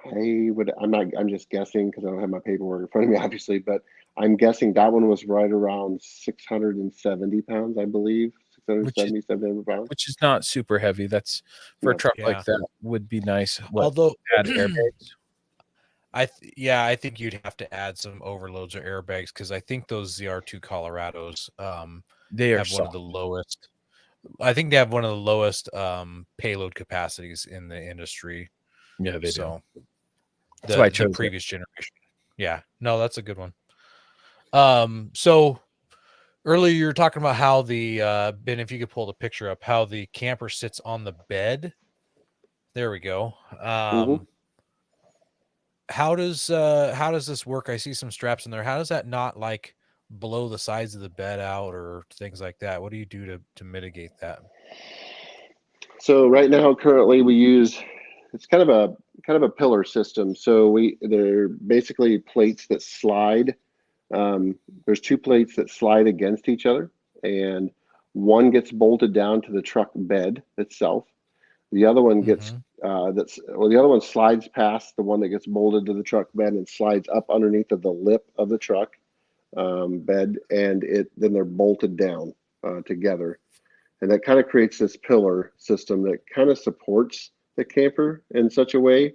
I'm just guessing because I don't have my paperwork in front of me, obviously, but I'm guessing that one was right around 670 pounds, I believe. 700 pounds. Which is not super heavy. That's for a truck like that would be nice. Although add airbags. I think you'd have to add some overloads or airbags, because I think those ZR2 Colorados they have one of the lowest. I think they have one of the lowest payload capacities in the industry. Yeah, they do. That's why I chose the previous generation. Yeah, no, that's a good one. So earlier you were talking about how the Ben, if you could pull the picture up, how the camper sits on the bed. There we go. How does this work? I see some straps in there. How does that not like blow the sides of the bed out or things like that? What do you do to mitigate that? So right now, currently we use, it's kind of a pillar system. So they're basically plates that slide. There's two plates that slide against each other, and one gets bolted down to the truck bed itself. The other one gets the other one slides past the one that gets bolted to the truck bed and slides up underneath of the lip of the truck bed, and then they're bolted down together, and that kind of creates this pillar system that kind of supports the camper in such a way.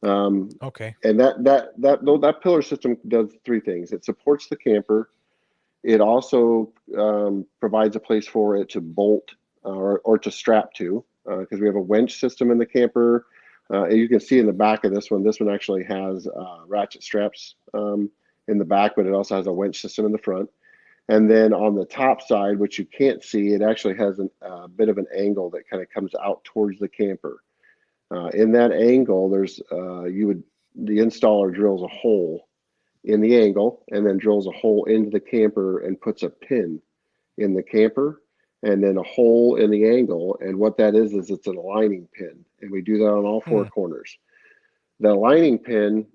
Okay. And that pillar system does three things. It supports the camper. It also provides a place for it to bolt or to strap to. because we have a winch system in the camper. And you can see in the back of this one actually has ratchet straps in the back, but it also has a winch system in the front. And then on the top side, which you can't see, it actually has a bit of an angle that kind of comes out towards the camper. In that angle, there's the installer drills a hole in the angle and then drills a hole into the camper and puts a pin in the camper and then a hole in the angle. And what that is it's an aligning pin. And we do that on all four corners. The aligning pin,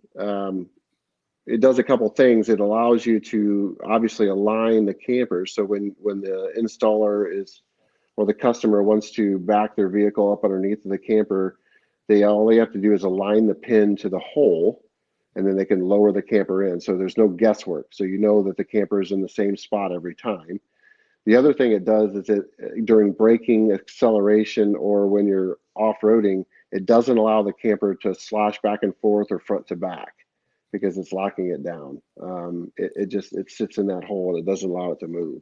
it does a couple things. It allows you to obviously align the camper. So when the installer or the customer wants to back their vehicle up underneath the camper, all they have to do is align the pin to the hole, and then they can lower the camper in. So there's no guesswork. So you know that the camper is in the same spot every time. The other thing it does is during braking, acceleration, or when you're off-roading, it doesn't allow the camper to slosh back and forth or front to back because it's locking it down. It sits in that hole and it doesn't allow it to move.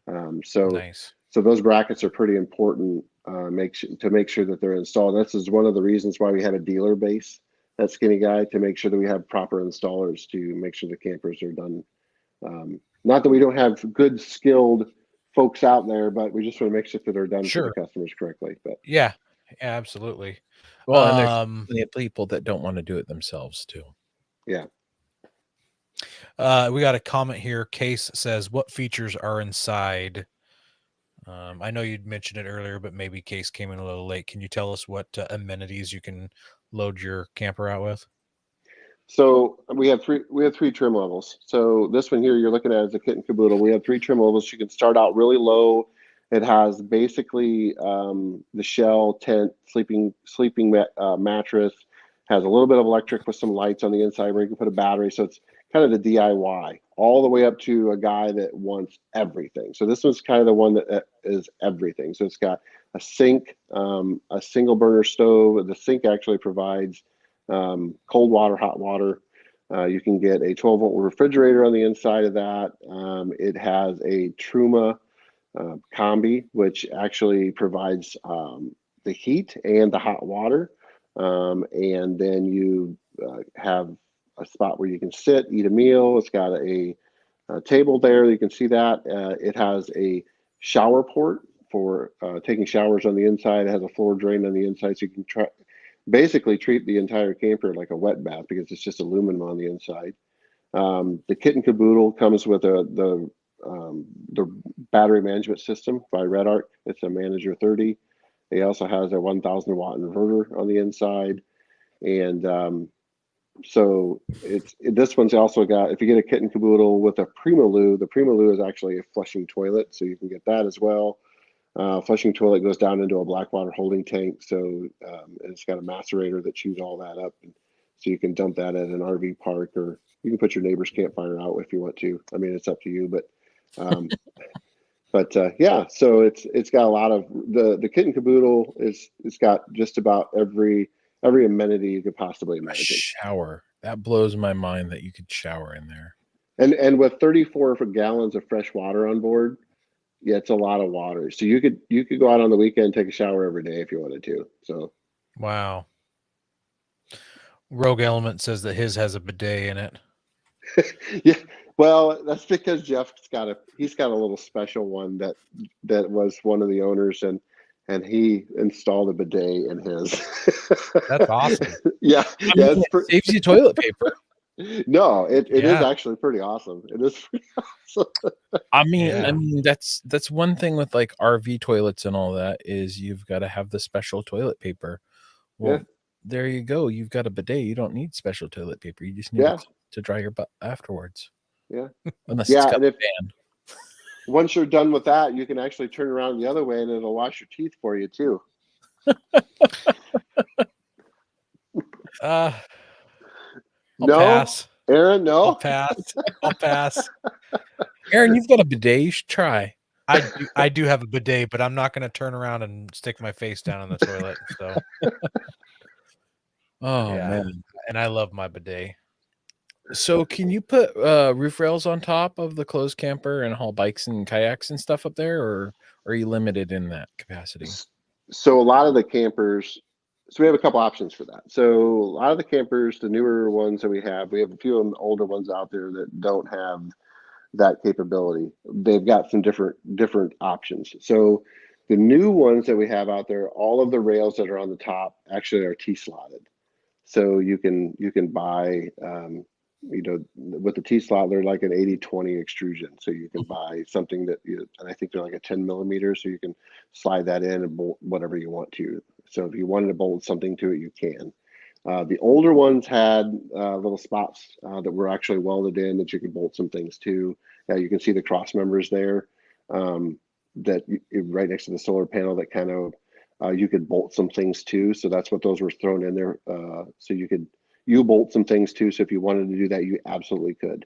Nice. So those brackets are pretty important to make sure that they're installed. This is one of the reasons why we have a dealer base at Skinny Guy, to make sure that we have proper installers to make sure the campers are done. Not that we don't have good, skilled folks out there, but we just want to make sure that they're done for the customers correctly. But yeah, absolutely. Well, and there's plenty of people that don't want to do it themselves too. Yeah. We got a comment here. Case says, what features are inside? I know you'd mentioned it earlier, but maybe Case came in a little late. Can you tell us what amenities you can load your camper out with? So we have three trim levels. So this one here you're looking at is a kit and caboodle. We have 3 trim levels. You can start out really low. It has basically the shell, tent, sleeping mattress. Has a little bit of electric with some lights on the inside where you can put a battery. So it's kind of the DIY, all the way up to a guy that wants everything. So this one's kind of the one that is everything. So it's got a sink, a single burner stove. The sink actually provides cold water, hot water. You can get a 12-volt refrigerator on the inside of that. It has a Truma combi, which actually provides the heat and the hot water. And then you have a spot where you can sit, eat a meal. It's got a table there. You can see that. It has a shower port for taking showers on the inside. It has a floor drain on the inside, so you can basically treat the entire camper like a wet bath because it's just aluminum on the inside. The kit and caboodle comes with the battery management system by Red Arc. It's a Manager 30. It also has a 1,000 watt inverter on the inside. And so this one's also got, if you get a kit and caboodle with a Primaloo, the Primaloo is actually a flushing toilet, so you can get that as well. Flushing toilet goes down into a black water holding tank, so it's got a macerator that chews all that up, and so you can dump that at an RV park, or you can put your neighbor's campfire out if you want to. I mean, it's up to you, but yeah. So it's got a lot of the kit and caboodle it's got just about every amenity you could possibly imagine. A shower, that blows my mind that you could shower in there. And with 34 gallons of fresh water on board. Yeah, it's a lot of water. So you could go out on the weekend and take a shower every day if you wanted to. So wow. Rogue Element says that his has a bidet in it. Yeah, well, that's because Jeff's got a little special one that was one of the owners, and he installed a bidet in his. That's awesome. Yeah, it saves you toilet paper. No, it is actually pretty awesome. It is pretty awesome. I mean that's one thing with like RV toilets and all that is you've got to have the special toilet paper. Well, there you go. You've got a bidet. You don't need special toilet paper. You just need it to dry your butt afterwards. Yeah. Unless it's got and a fan. Once you're done with that, you can actually turn around the other way and it'll wash your teeth for you too. I'll pass. Aaron, no. I'll pass. Aaron, you've got a bidet. You should try. I do have a bidet, but I'm not going to turn around and stick my face down in the toilet. So, man, and I love my bidet. So, can you put roof rails on top of the closed camper and haul bikes and kayaks and stuff up there, or are you limited in that capacity? So a lot of the campers, so we have a couple options for that. So a lot of the campers, the newer ones that we have a few of them older ones out there that don't have that capability. They've got some different options. So the new ones that we have out there, all of the rails that are on the top actually are T-slotted. So you can buy, with the T-slot, they're like an 80-20 extrusion. So you can buy something that, and I think they're like a 10 millimeter, so you can slide that in and bolt whatever you want to. So if you wanted to bolt something to it, you can. The older ones had little spots that were actually welded in that you could bolt some things to. You can see the cross members there right next to the solar panel that kind of you could bolt some things to. So that's what those were thrown in there. So you bolt some things too. So if you wanted to do that, you absolutely could.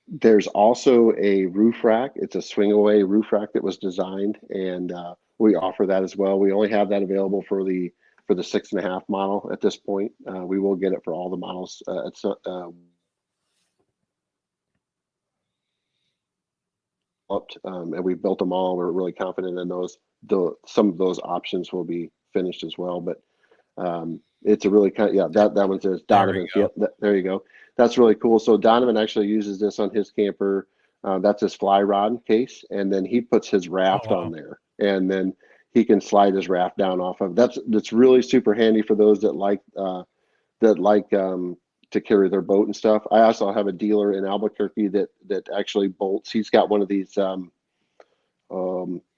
There's also a roof rack. It's a swing away roof rack that was designed, and we offer that as well. We only have that available for the 6.5 model at this point. We will get it for all the models. And we built them all. We're really confident in those. Some of those options will be finished as well, but it's a really that one says Donovan. Yep, there you go. That's really cool. So Donovan actually uses this on his camper. That's his fly rod case, and then he puts his raft on there, and then he can slide his raft down off of. That's really super handy for those that like to carry their boat and stuff. I also have a dealer in Albuquerque that actually bolts. He's got one of these.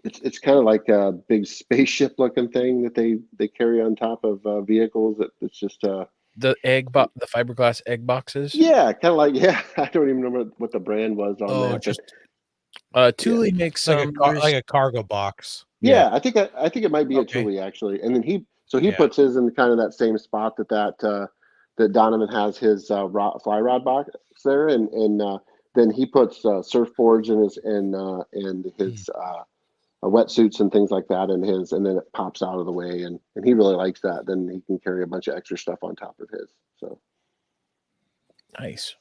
It's kind of like a big spaceship looking thing that they carry on top of vehicles. It's just the fiberglass egg boxes. Yeah, kind of like I don't even remember what the brand was on that. Just Thule makes like a cargo box. Yeah, I think it might be a Thule actually. And then he puts his in kind of that same spot that Donovan has his fly rod box there, and then he puts surfboards in his wetsuits and things like that in his, and then it pops out of the way, and he really likes that. Then he can carry a bunch of extra stuff on top of his. So nice.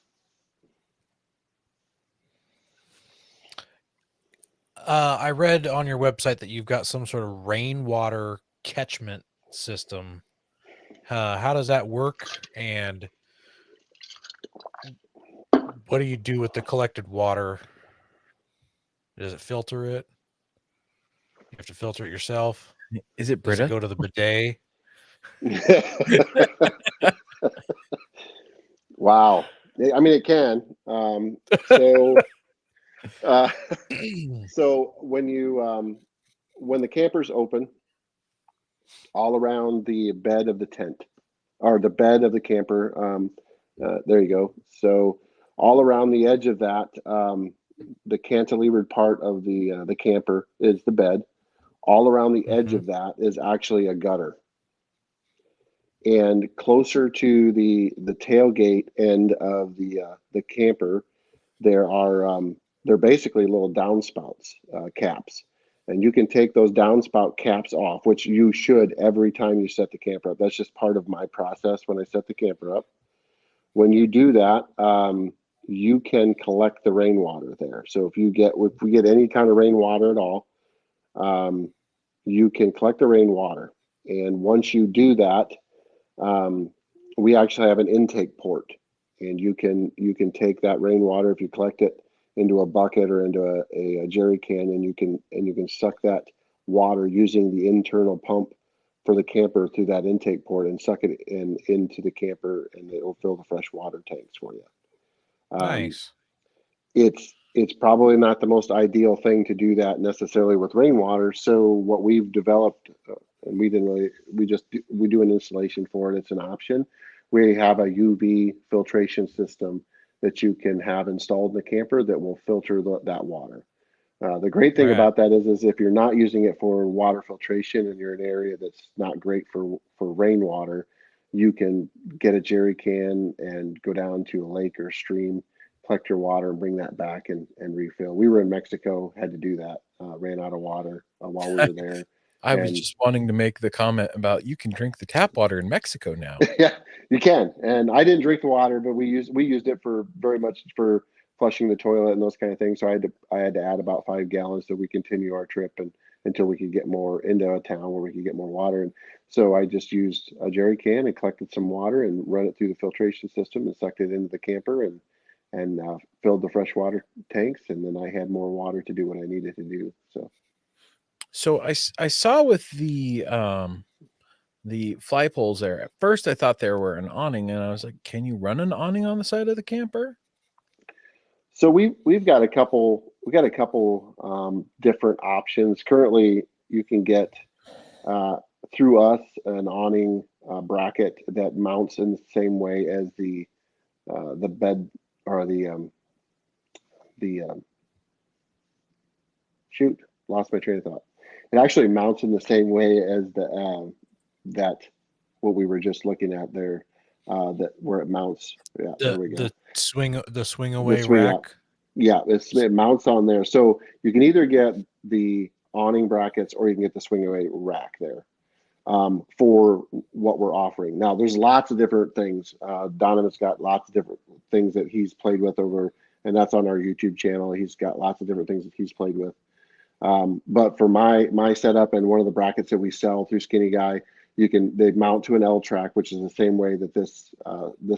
I read on your website that you've got some sort of rainwater catchment system. How does that work, and what do you do with the collected water? Does it filter it? You have to filter it yourself. Is it Brita? Does it go to the bidet? Wow. I mean, it can. So when the camper's open, all around the bed of the tent, or the bed of the camper, there you go. So all around the edge of that, the cantilevered part of the camper is the bed. All around the edge of that is actually a gutter. And closer to the tailgate end of the camper, they're basically little downspouts, caps. And you can take those downspout caps off, which you should every time you set the camper up. That's just part of my process when I set the camper up. When you do that, you can collect the rainwater there. So if we get any kind of rainwater at all, you can collect the rainwater. And once you do that, we actually have an intake port, and you can take that rainwater, if you collect it, into a bucket or into a jerry can, and you can suck that water using the internal pump for the camper through that intake port and suck it into the camper, and it will fill the fresh water tanks for you. Nice. It's probably not the most ideal thing to do that necessarily with rainwater. So what we've developed, and we do an installation for it. It's an option. We have a UV filtration system that you can have installed in the camper that will filter that water. The great thing about that is if you're not using it for water filtration and you're in an area that's not great for rainwater, you can get a jerry can and go down to a lake or stream, collect your water, and bring that back and refill. We were in Mexico, had to do that, ran out of water while we were there. I was just wanting to make the comment about you can drink the tap water in Mexico now. Yeah, you can. And I didn't drink the water, but we used it for very much for flushing the toilet and those kind of things. So I had to add about 5 gallons so we continue our trip and until we could get more into a town where we could get more water. And so I just used a jerry can and collected some water and run it through the filtration system and sucked it into the camper and filled the freshwater tanks. And then I had more water to do what I needed to do. So I saw with the fly poles there. At first, I thought there were an awning, and I was like, "Can you run an awning on the side of the camper?" So we've got a couple different options. Currently, you can get through us an awning bracket that mounts in the same way as the bed or the shoot, lost my train of thought. It actually mounts in the same way as the that what we were just looking at there, that where it mounts. Yeah, there we go. The swing away The swing rack. out. Yeah, it mounts on there. So you can either get the awning brackets or you can get the swing away rack there for what we're offering. Now, there's lots of different things. Donovan's got lots of different things that he's played with over, and that's on our YouTube channel. He's got lots of different things that he's played with. But for my setup and one of the brackets that we sell through Skinny Guy, they mount to an L track, which is the same way that this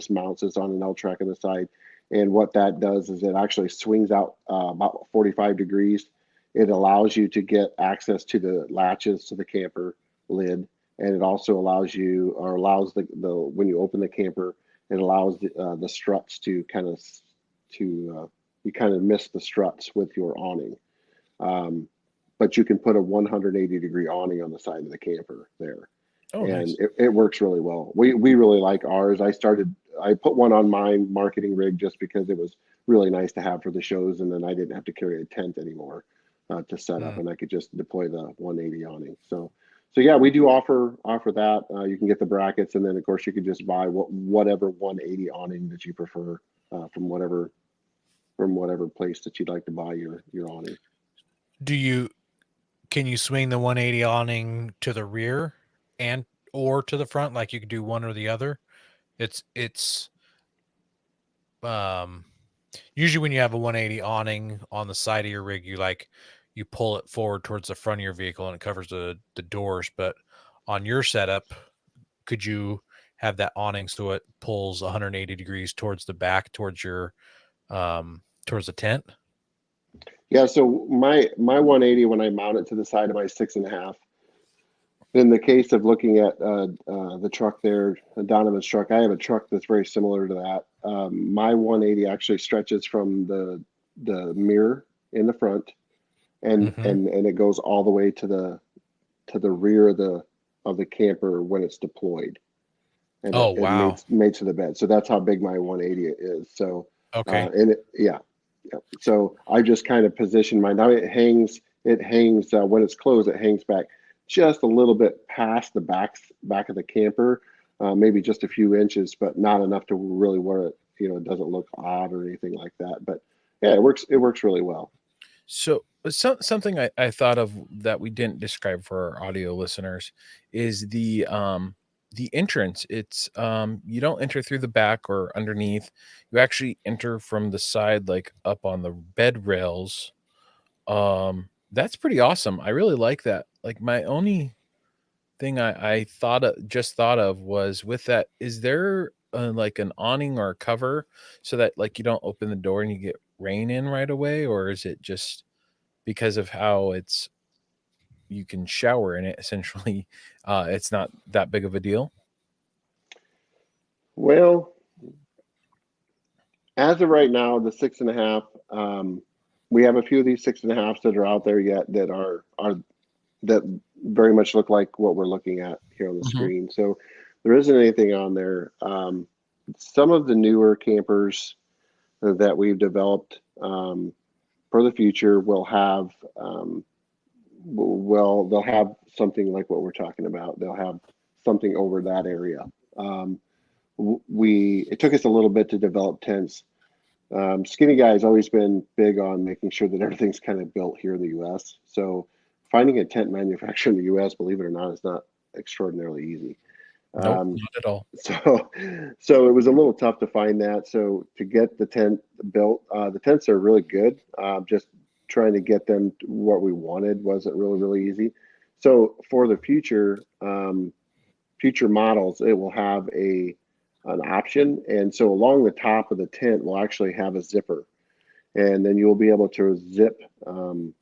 mounts. It's on an L track on the side. And what that does is it actually swings out about 45 degrees. It allows you to get access to the latches to the camper lid. And it also allows the when you open the camper, it allows the struts to you kind of miss the struts with your awning. But you can put a 180-degree awning on the side of the camper there. Oh, and nice. it works really well. We really like ours. I put one on my marketing rig just because it was really nice to have for the shows, and then I didn't have to carry a tent anymore to set up, and I could just deploy the 180 awning. So yeah, we do offer that. You can get the brackets, and then of course you can just buy whatever 180 awning that you prefer from whatever place that you'd like to buy your awning. Can you swing the 180 awning to the rear or to the front? Like you could do one or the other. It's usually when you have a 180 awning on the side of your rig, you pull it forward towards the front of your vehicle and it covers the doors. But on your setup, could you have that awning so it pulls 180 degrees towards the back, towards your towards the tent? Yeah, so my 180, when I mount it to the side of my 6.5, in the case of looking at the truck there, Donovan's truck, I have a truck that's very similar to that. My 180 actually stretches from the mirror in the front, and it goes all the way to the rear of the camper when it's deployed. And wow! It mates to the bed. So that's how big my 180 is. So okay, yeah. So I just kind of position mine. Now it hangs when it's closed. It hangs back just a little bit past the back of the camper, maybe just a few inches, but not enough to really where it doesn't look odd or anything like that. But yeah, it works really well. So something I thought of that we didn't describe for our audio listeners is the entrance. It's you don't enter through the back or underneath. You actually enter from the side, like up on the bed rails. That's pretty awesome. I really like that. Like my only thing I thought of was with that, is there like an awning or a cover so that like you don't open the door and you get rain in right away, or is it just because of how you can shower in it essentially, it's not that big of a deal? Well, as of right now, the 6.5, we have a few of these 6.5s that are out there yet that very much look like what we're looking at here on the screen. So there isn't anything on there. Some of the newer campers that we've developed for the future will have they'll have something like what we're talking about. They'll have something over that area. It took us a little bit to develop tents. Skinny Guy has always been big on making sure that everything's kind of built here in the U.S. So finding a tent manufacturer in the U.S., believe it or not, is not extraordinarily easy. Nope, not at all. So it was a little tough to find that. So to get the tent built, the tents are really good. Just trying to get them to what we wanted wasn't really easy. So for the future models, it will have an option, and so along the top of the tent will actually have a zipper, and then you'll be able to zip kind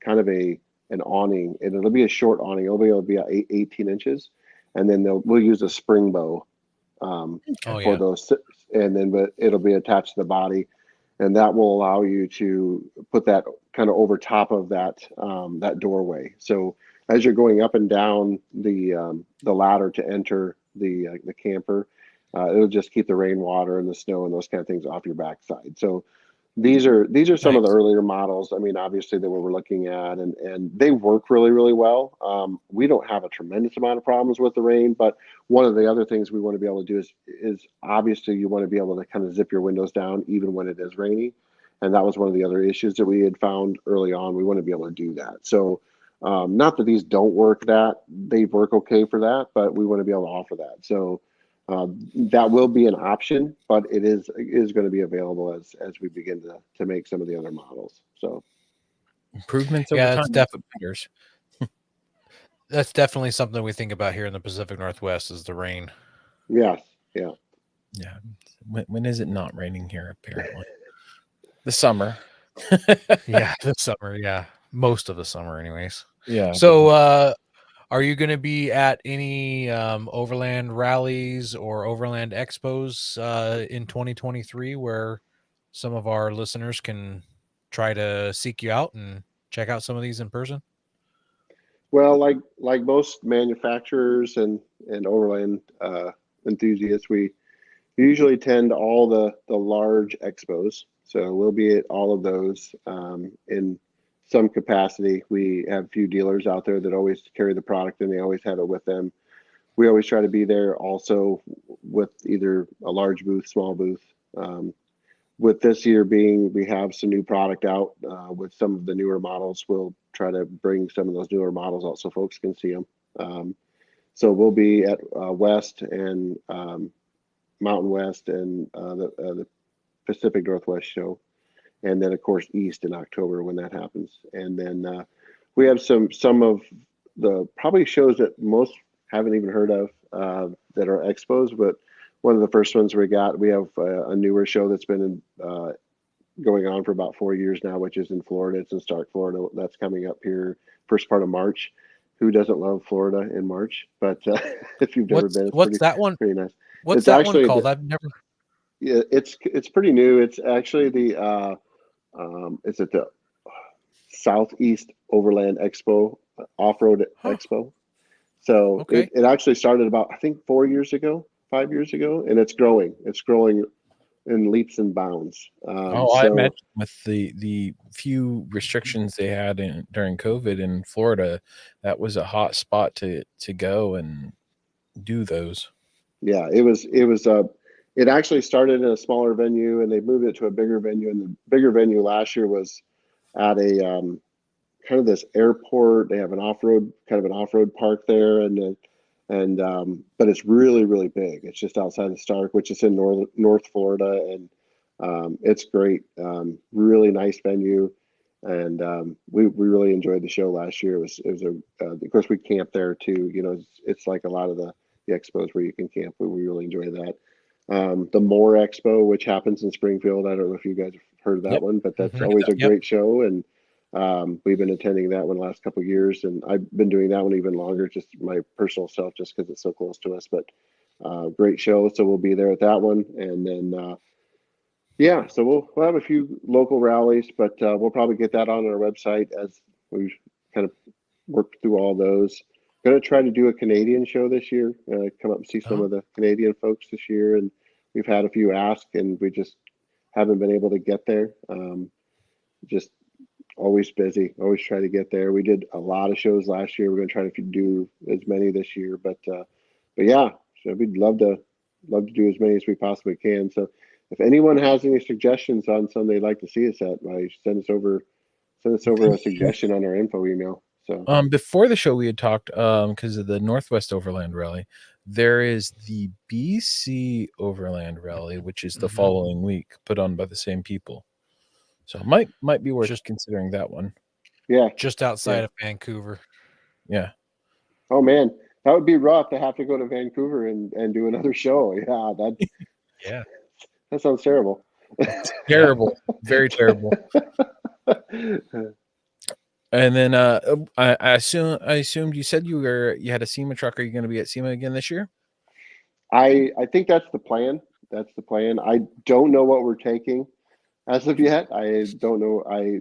of an awning, and it'll be a short awning. It'll be able to be 18 inches, and then we'll use a spring bow for those, and then but it'll be attached to the body, and that will allow you to put that kind of over top of that that doorway. So as you're going up and down the ladder to enter the camper, it'll just keep the rainwater and the snow and those kind of things off your backside. So these are some of the earlier models. I mean, obviously that we're looking at, and they work really well. We don't have a tremendous amount of problems with the rain, but one of the other things we want to be able to do is obviously you want to be able to kind of zip your windows down even when it is rainy, and that was one of the other issues that we had found early on. We want to be able to do that. So not that these don't work, that they work okay for that, but we want to be able to offer that. So that will be an option, but it is going to be available as we begin to make some of the other models. So improvements over time. That's definitely something we think about here in the Pacific Northwest is the rain. Yes, yeah. When is it not raining here? Apparently, the summer. Yeah, the summer. Yeah, most of the summer, anyways. Yeah. So, are you going to be at any overland rallies or overland expos in 2023 where some of our listeners can try to seek you out and check out some of these in person? Well, like most manufacturers and overland enthusiasts, we usually attend all the large expos. So we'll be at all of those in some capacity. We have a few dealers out there that always carry the product and they always have it with them. We always try to be there also with either a large booth, small booth. With this year being, we have some new product out with some of the newer models. We'll try to bring some of those newer models out so folks can see them. So we'll be at West and Mountain West and the Pacific Northwest show, and then of course East in October when that happens. And then we have some of the probably shows that most haven't even heard of that are expos, but one of the first ones we have a newer show that's been going on for about 4 years now, which is in Florida. It's in Stark, Florida. That's coming up here first part of March. Who doesn't love Florida in March? But if you've never been, what's that one? Pretty nice. What's that one called? I've never. Yeah, it's pretty new. It's actually the it's at the Southeast Overland Expo, Off-Road Expo. So it actually started about, I think, 5 years ago, and it's growing. It's growing in leaps and bounds. I imagine with the few restrictions they had during COVID in Florida, that was a hot spot to go and do those. Yeah, it actually started in a smaller venue and they moved it to a bigger venue. And the bigger venue last year was at a kind of this airport. They have an off-road park there, but it's really big. It's just outside of Stark, which is in North Florida, and it's great. Really nice venue, and we really enjoyed the show last year. It was of course we camped there too. You know, it's like a lot of the expos where you can camp. We really enjoy that. The More Expo, which happens in Springfield. I don't know if you guys have heard of that one, but that's always a great show, and we've been attending that one the last couple of years, and I've been doing that one even longer, just my personal self, just because it's so close to us. But great show, so we'll be there at that one, and then so we'll have a few local rallies, but we'll probably get that on our website as we kind of work through all those. Going to try to do a Canadian show this year. Come up and see some of the Canadian folks this year, and we've had a few ask, and we just haven't been able to get there. Just always busy, always try to get there. We did a lot of shows last year. We're going to try to do as many this year, but yeah, so we'd love to do as many as we possibly can. So if anyone has any suggestions on something they'd like to see us at, send us over a suggestion on our info email. So before the show we had talked because of the Northwest Overland Rally, there is the BC Overland Rally, which is the following week, put on by the same people. So might be worth Just- considering that one. Yeah. just outside Yeah. of Vancouver. Yeah. Oh man, that would be rough to have to go to Vancouver and do another show. Yeah, Yeah. that sounds terrible. Terrible. Very terrible. And then I assumed you said you had a SEMA truck. Are you going to be at SEMA again this year? I think that's the plan. That's the plan. I don't know what we're taking as of yet. I don't know. I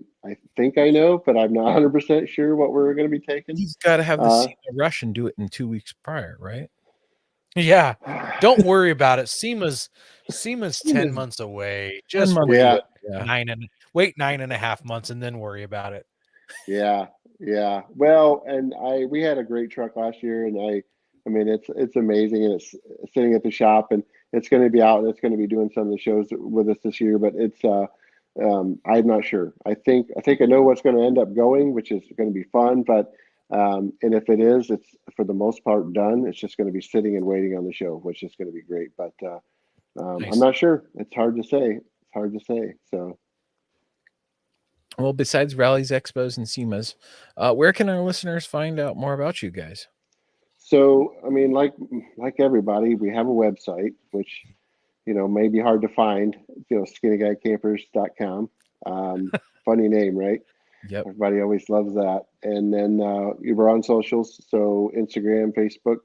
think I know, but I'm not 100% sure what we're going to be taking. He's got to have the SEMA rush and do it in 2 weeks prior, right? Yeah. Don't worry about it. SEMA's 10 months away. Just 10 months wait away, yeah. 9.5 months and then worry about it. Yeah. Well, and we had a great truck last year, and I mean it's amazing, and it's sitting at the shop, and it's going to be out, and it's going to be doing some of the shows with us this year. But it's I'm not sure. I think I know what's going to end up going, which is going to be fun. But and if it is, it's for the most part done. It's just going to be sitting and waiting on the show, which is going to be great. But Nice. I'm not sure. It's hard to say. So. Well, besides rallies, expos, and SEMAs, where can our listeners find out more about you guys? So, I mean, like everybody, we have a website, which, may be hard to find, skinnyguycampers.com. Funny name, right? Yep. Everybody always loves that. And then we're on socials. So Instagram, Facebook,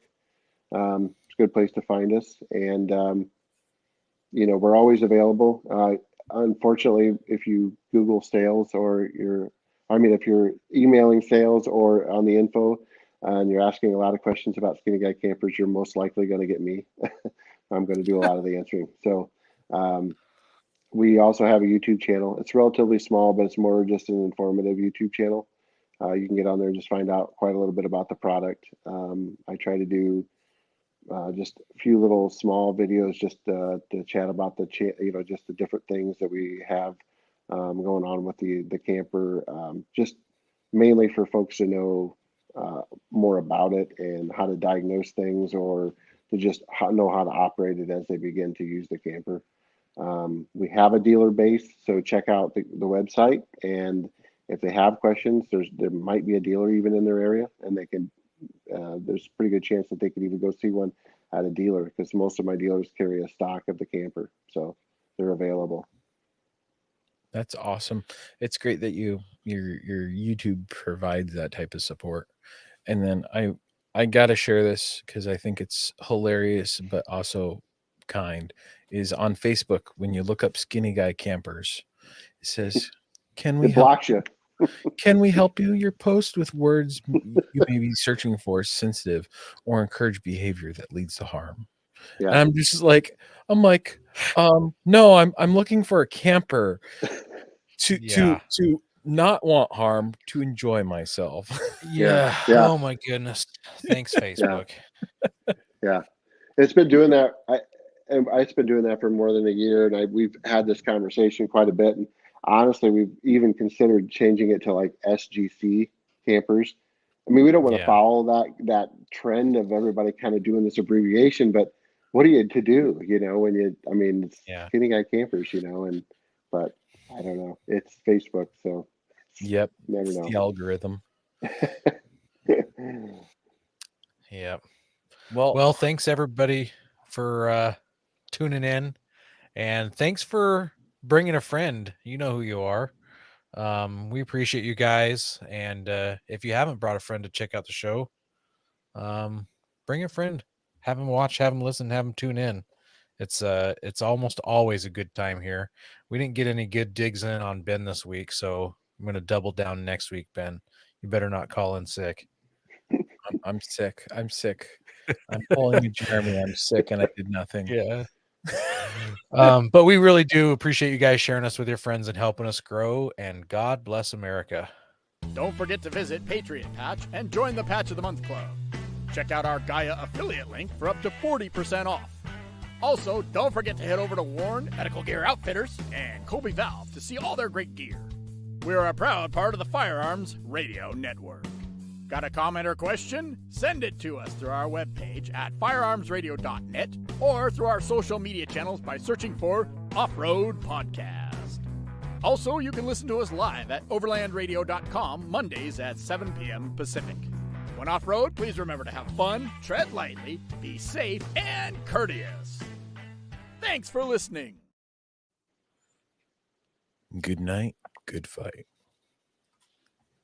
it's a good place to find us. And, we're always available. Unfortunately, if you Google sales if you're emailing sales or on the info and you're asking a lot of questions about Skinny Guy Campers, you're most likely going to get me. I'm going to do a lot of the answering. So we also have a YouTube channel. It's relatively small, but it's more just an informative YouTube channel. You can get on there and just find out quite a little bit about the product. I try to do just a few little small videos just to chat about just the different things that we have going on with the camper, just mainly for folks to know more about it and how to diagnose things, or to just know how to operate it as they begin to use the camper. We have a dealer base, so check out the website, and if they have questions, there might be a dealer even in their area, and they can there's a pretty good chance that they could even go see one at a dealer, because most of my dealers carry a stock of the camper, so they're available. That's awesome. It's great that your YouTube provides that type of support. And then I gotta share this because I think it's hilarious, but also kind. Is on Facebook, when you look up Skinny Guy Campers, it says, "Can we It help? blocks you. Can we help you? Your post with words you may be searching for is sensitive or encourage behavior that leads to harm." Yeah. And I'm just like, no, I'm looking for a camper to not want harm, to enjoy myself. Yeah. Yeah. Oh my goodness. Thanks, Facebook. Yeah, it's been doing that. It's been doing that for more than a year, and we've had this conversation quite a bit. And honestly, we've even considered changing it to like SGC campers. I mean, we don't want to follow that trend of everybody kind of doing this abbreviation, but what are you to do? It's Skinny Guy Campers, but I don't know. It's Facebook, so Yep. never know. The algorithm. Yep. Well, Thanks everybody for tuning in, and thanks for bringing a friend. You know who you are. We appreciate you guys, and if you haven't brought a friend to check out the show, bring a friend, have them watch, have them listen, have them tune in. It's almost always a good time here. We didn't get any good digs in on Ben this week, so I'm going to double down next week. Ben, you better not call in sick. I'm sick. I'm pulling a Jeremy. I'm sick, and I did nothing. Yeah. But we really do appreciate you guys sharing us with your friends and helping us grow, and God bless America. Don't forget to visit Patriot Patch and join the Patch of the Month Club. Check out our Gaia affiliate link for up to 40% off. Also, don't forget to head over to Warren Medical Gear Outfitters and Colby Valve to see all their great gear. We're a proud part of the Firearms Radio Network. Got a comment or question? Send it to us through our webpage at firearmsradio.net or through our social media channels by searching for Offroad Podcast. Also, you can listen to us live at overlandradio.com Mondays at 7 p.m. Pacific. When off-road, please remember to have fun, tread lightly, be safe, and courteous. Thanks for listening. Good night. Good fight.